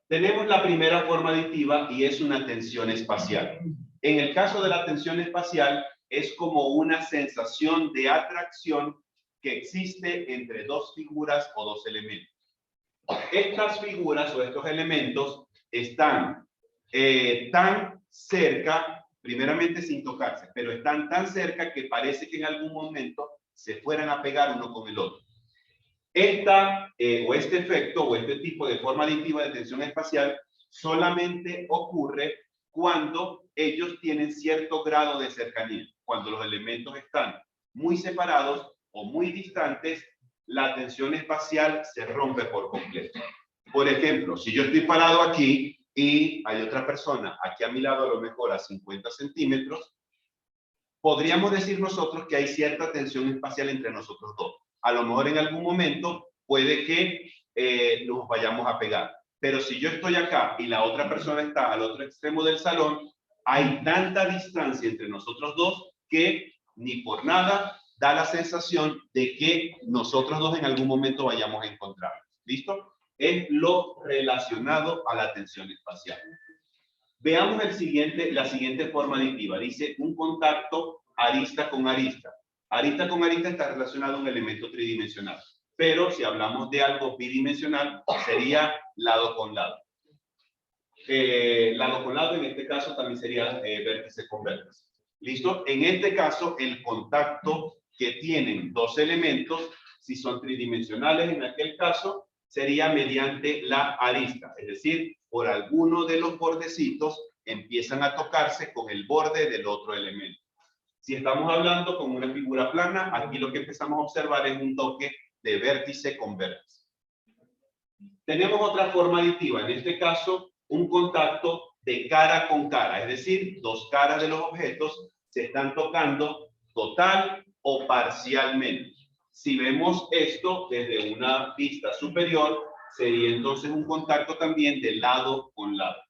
Tenemos la primera forma aditiva y es una tensión espacial. En el caso de la tensión espacial, es como una sensación de atracción que existe entre dos figuras o dos elementos. Estas figuras o estos elementos están tan cerca, primeramente sin tocarse, pero están tan cerca que parece que en algún momento se fueran a pegar uno con el otro. Este efecto o este tipo de forma aditiva de tensión espacial solamente ocurre cuando ellos tienen cierto grado de cercanía. Cuando los elementos están muy separados o muy distantes, la tensión espacial se rompe por completo. Por ejemplo, si yo estoy parado aquí y hay otra persona aquí a mi lado, a lo mejor a 50 centímetros, podríamos decir nosotros que hay cierta tensión espacial entre nosotros dos. A lo mejor en algún momento puede que nos vayamos a pegar. Pero si yo estoy acá y la otra persona está al otro extremo del salón, hay tanta distancia entre nosotros dos que ni por nada da la sensación de que nosotros dos en algún momento vayamos a encontrarnos. ¿Listo? Es lo relacionado a la tensión espacial. Veamos la siguiente forma aditiva. Dice un contacto arista con arista. Arista con arista está relacionado a un elemento tridimensional. Pero si hablamos de algo bidimensional, sería lado con lado. Lado con lado en este caso también sería vértice con vértice. ¿Listo? En este caso, el contacto que tienen dos elementos, si son tridimensionales en aquel caso, sería mediante la arista. Es decir, por alguno de los bordecitos empiezan a tocarse con el borde del otro elemento. Si estamos hablando con una figura plana, aquí lo que empezamos a observar es un toque de vértice con vértice. Tenemos otra forma aditiva, en este caso, un contacto de cara con cara, es decir, dos caras de los objetos se están tocando total o parcialmente. Si vemos esto desde una vista superior, sería entonces un contacto también de lado con lado.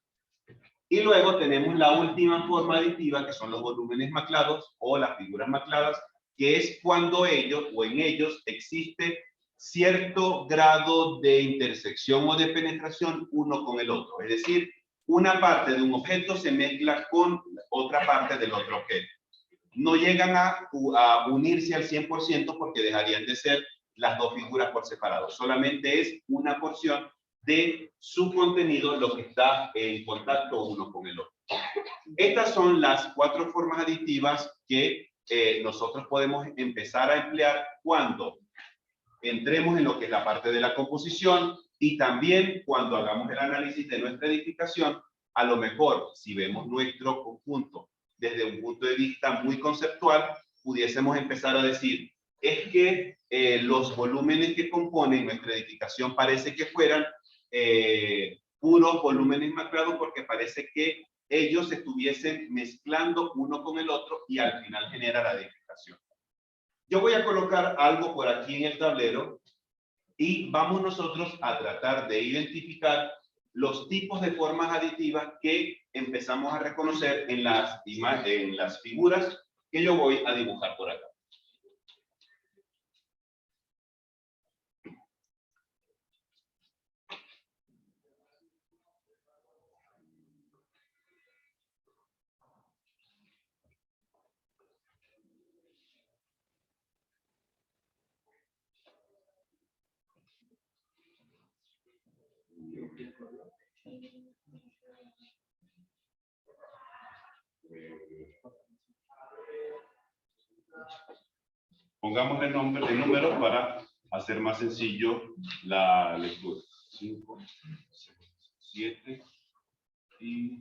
Y luego tenemos la última forma aditiva, que son los volúmenes maclados o las figuras macladas, que es cuando ellos o en ellos existe cierto grado de intersección o de penetración uno con el otro. Es decir, una parte de un objeto se mezcla con otra parte del otro objeto. No llegan a unirse al 100% porque dejarían de ser las dos figuras por separado. Solamente es una porción de su contenido lo que está en contacto uno con el otro. Estas son las cuatro formas aditivas que nosotros podemos empezar a emplear cuando entremos en lo que es la parte de la composición y también cuando hagamos el análisis de nuestra edificación. A lo mejor, si vemos nuestro conjunto desde un punto de vista muy conceptual, pudiésemos empezar a decir, es que los volúmenes que componen nuestra edificación parece que fueran puros volúmenes maclados porque parece que ellos estuviesen mezclando uno con el otro y al final genera la edificación. Yo voy a colocar algo por aquí en el tablero y vamos nosotros a tratar de identificar los tipos de formas aditivas que empezamos a reconocer en las figuras que yo voy a dibujar por acá. Pongamos el número para hacer más sencillo la lectura. 5, 7 y...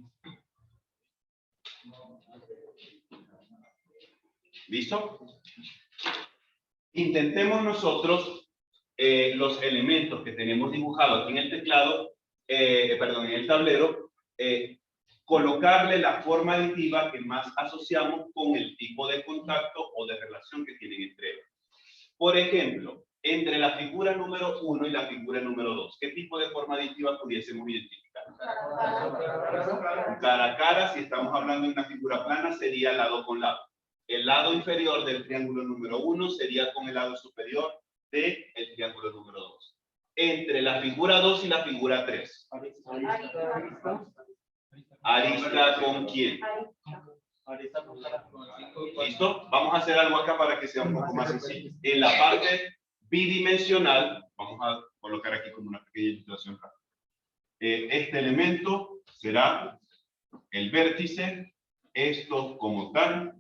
¿Listo? Intentemos nosotros los elementos que tenemos dibujados aquí en el teclado, en el tablero, colocarle la forma aditiva que más asociamos con el tipo de contacto o de relación que tienen entre ellos. Por ejemplo, entre la figura número 1 y la figura número 2, ¿qué tipo de forma aditiva pudiésemos identificar? Cara a cara, si estamos hablando de una figura plana, sería lado con lado. El lado inferior del triángulo número 1 sería con el lado superior del triángulo número 2. Entre la figura 2 y la figura 3. ¿Arista con quién? ¿Listo? Vamos a hacer algo acá para que sea un poco más sencillo. En la parte bidimensional, vamos a colocar aquí como una pequeña ilustración rápida. Este elemento será el vértice, esto como tal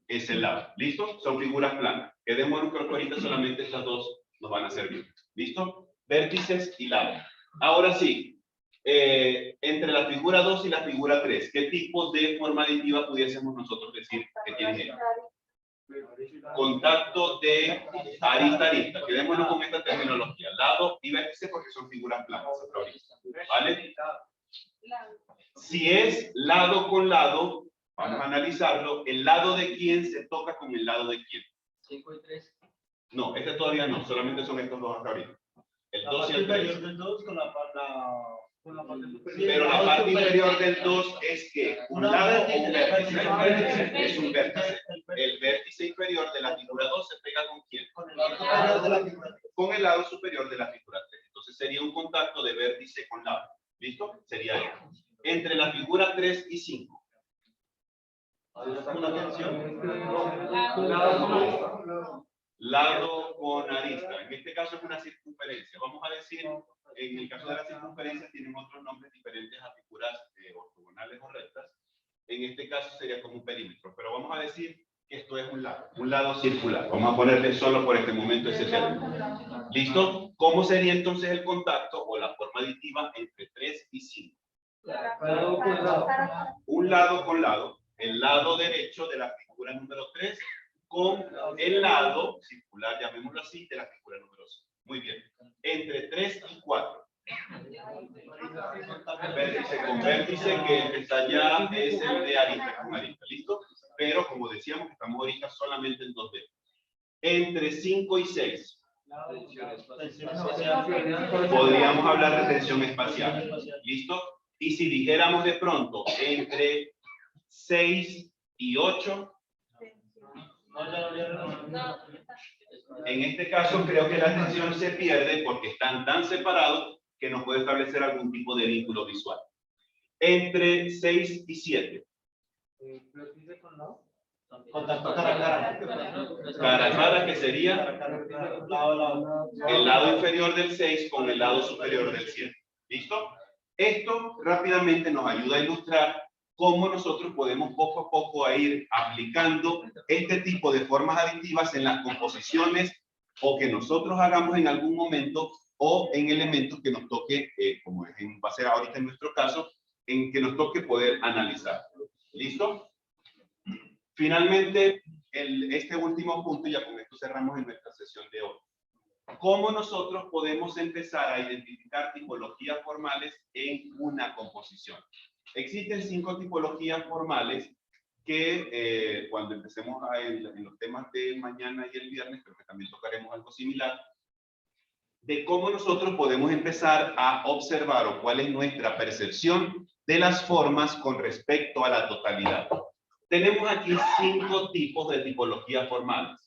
es el lado. ¿Listo? Son figuras planas. Quedémonos que ahorita solamente estas dos nos van a servir. ¿Listo? Vértices y lado. Ahora sí, entre la figura 2 y la figura 3, ¿qué tipo de forma aditiva pudiésemos nosotros decir que tiene ella? Contacto de arista-arista. Quedémonos con esta terminología. Lado y vértice porque son figuras planas. ¿Vale? Si es lado con lado, vamos a analizarlo. ¿El lado de quién se toca con el lado de quién? 5 y 3. No, este todavía no. Solamente son estos dos hasta ahorita. El 2 y el 3. Pero la parte inferior del 2 es que un lado o un vértice. Es un vértice. El vértice inferior de la figura 2 se pega con quién? Con el lado superior de la figura 3. Entonces sería un contacto de vértice con lado. ¿Listo? Sería esto. Entre la figura 3 y 5. Una tensión. Lado con arista. En este caso es una circunferencia. Vamos a decir, en el caso de las circunferencias tienen otros nombres diferentes a figuras ortogonales o rectas. En este caso sería como un perímetro. Pero vamos a decir que esto es un lado circular. Vamos a ponerle solo por este momento ese término. ¿Listo? ¿Cómo sería entonces el contacto o la forma aditiva entre 3 y 5? Un lado con lado. El lado derecho de la figura número 3 con el lado circular, llamémoslo así, de la figura número 5. Muy bien. Entre 3 y 4. Vértice con vértice, que está ya es el de arista con arista. ¿Listo? Pero como decíamos, estamos ahorita solamente en 2D. Entre 5 y 6. Podríamos hablar de tensión espacial. ¿Listo? Y si dijéramos de pronto entre 6 y 8. En este caso creo que la tensión se pierde porque están tan separados que no puede establecer algún tipo de vínculo visual. Entre 6 y 7. Contacto cara a cara. Cara a cara, que sería el lado inferior del 6 con el lado superior del 7. ¿Listo? Esto rápidamente nos ayuda a ilustrar cómo nosotros podemos poco a poco ir aplicando este tipo de formas aditivas en las composiciones o que nosotros hagamos en algún momento o en elementos que nos toque, como va a ser ahorita en nuestro caso, en que nos toque poder analizar. ¿Listo? Finalmente, este último punto, ya con esto cerramos en nuestra sesión de hoy. ¿Cómo nosotros podemos empezar a identificar tipologías formales en una composición? Existen 5 tipologías formales que cuando empecemos en los temas de mañana y el viernes, creo que también tocaremos algo similar, de cómo nosotros podemos empezar a observar o cuál es nuestra percepción de las formas con respecto a la totalidad. Tenemos aquí 5 tipos de tipologías formales.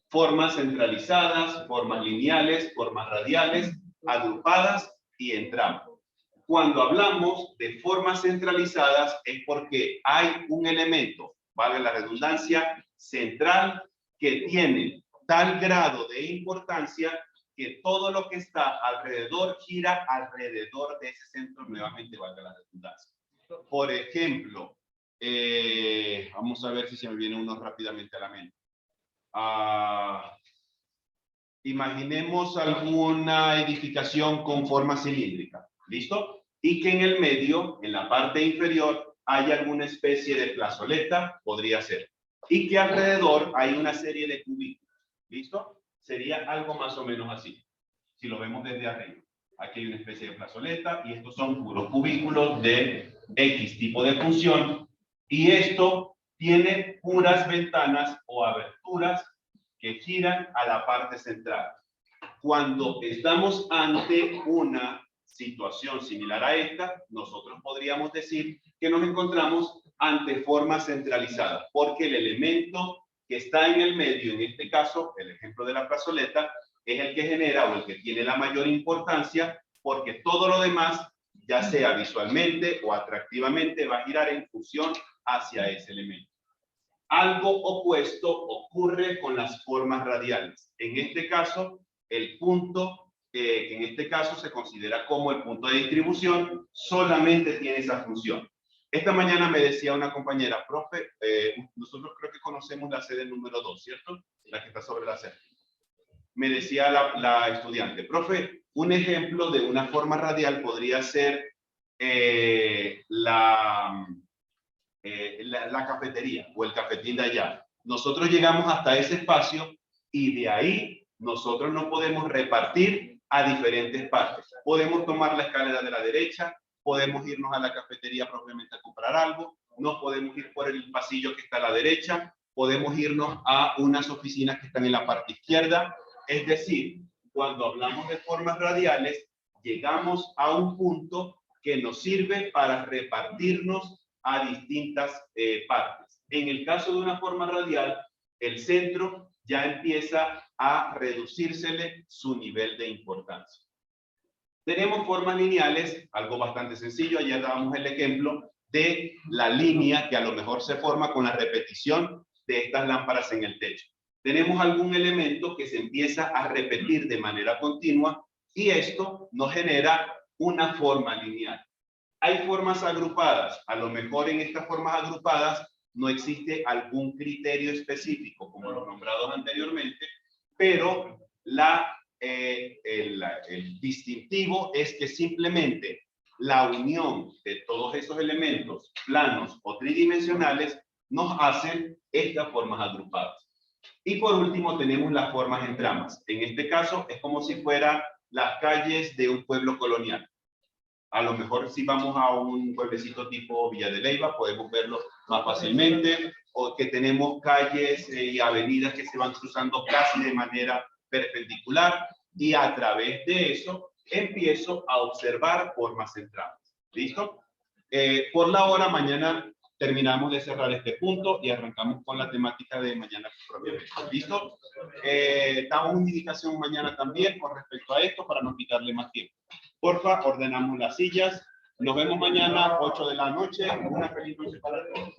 Formas centralizadas, formas lineales, formas radiales, agrupadas y en tramo. Cuando hablamos de formas centralizadas es porque hay un elemento, vale la redundancia, central, que tiene tal grado de importancia que todo lo que está alrededor gira alrededor de ese centro, nuevamente valga la redundancia. Por ejemplo, vamos a ver si se me viene uno rápidamente a la mente. Imaginemos alguna edificación con forma cilíndrica, ¿listo? Y que en el medio, en la parte inferior, hay alguna especie de plazoleta, podría ser. Y que alrededor hay una serie de cubículos, ¿listo? Sería algo más o menos así, si lo vemos desde arriba. Aquí hay una especie de plazoleta y estos son puros cubículos de X tipo de función. Y esto tiene puras ventanas o aberturas que giran a la parte central. Cuando estamos ante una situación similar a esta, nosotros podríamos decir que nos encontramos ante formas centralizadas, porque el elemento que está en el medio, en este caso, el ejemplo de la plazoleta, es el que genera o el que tiene la mayor importancia, porque todo lo demás, ya sea visualmente o atractivamente, va a girar en función hacia ese elemento. Algo opuesto ocurre con las formas radiales. En este caso, el punto, que en este caso se considera como el punto de distribución, solamente tiene esa función. Esta mañana me decía una compañera, profe, nosotros creo que conocemos la sede número 2, ¿cierto? La que está sobre la sede. Me decía la estudiante, profe, un ejemplo de una forma radial podría ser la cafetería o el cafetín de allá. Nosotros llegamos hasta ese espacio y de ahí nosotros no podemos repartir a diferentes partes. Podemos tomar la escalera de la derecha, podemos irnos a la cafetería propiamente a comprar algo, nos podemos ir por el pasillo que está a la derecha, podemos irnos a unas oficinas que están en la parte izquierda. Es decir, cuando hablamos de formas radiales, llegamos a un punto que nos sirve para repartirnos a distintas partes. En el caso de una forma radial, el centro ya empieza a reducírsele su nivel de importancia. Tenemos formas lineales, algo bastante sencillo. Ayer dábamos el ejemplo de la línea que a lo mejor se forma con la repetición de estas lámparas en el techo. Tenemos algún elemento que se empieza a repetir de manera continua y esto nos genera una forma lineal. Hay formas agrupadas. A lo mejor en estas formas agrupadas no existe algún criterio específico, como los nombrados anteriormente, pero el distintivo es que simplemente la unión de todos esos elementos planos o tridimensionales nos hacen estas formas agrupadas. Y por último tenemos las formas en tramas. En este caso es como si fueran las calles de un pueblo colonial. A lo mejor si vamos a un pueblecito tipo Villa de Leyva podemos verlo más fácilmente, o que tenemos calles y avenidas que se van cruzando casi de manera perpendicular, y a través de eso empiezo a observar formas en tramas. ¿Listo? Por la hora, mañana terminamos de cerrar este punto y arrancamos con la temática de mañana propiamente. ¿Listo? Damos una indicación mañana también con respecto a esto para no quitarle más tiempo. Porfa, ordenamos las sillas. Nos vemos mañana, 8 de la noche. Una feliz noche para todos.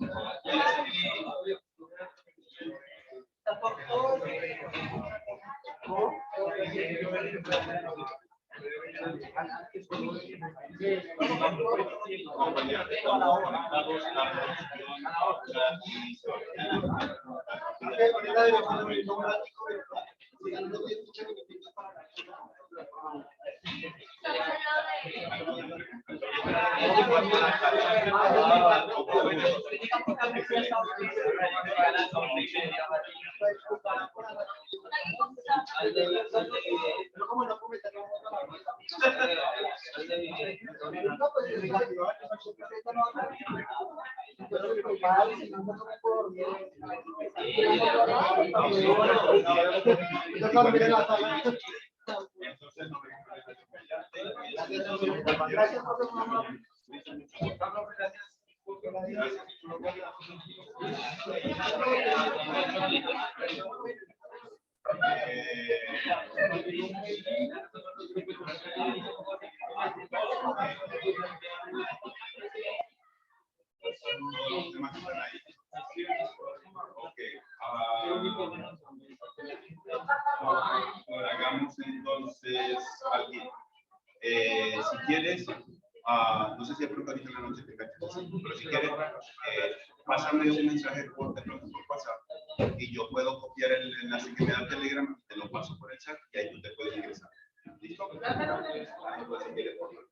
Hagamos entonces alguien. Si quieres, no sé si de pronto ahorita en la noche te cachas, pero si quieres, pásame un mensaje por WhatsApp y yo puedo copiar el enlace que me da el Telegram, te lo paso por el chat y ahí tú te puedes ingresar. ¿Listo? Entonces, si quieres, por favor.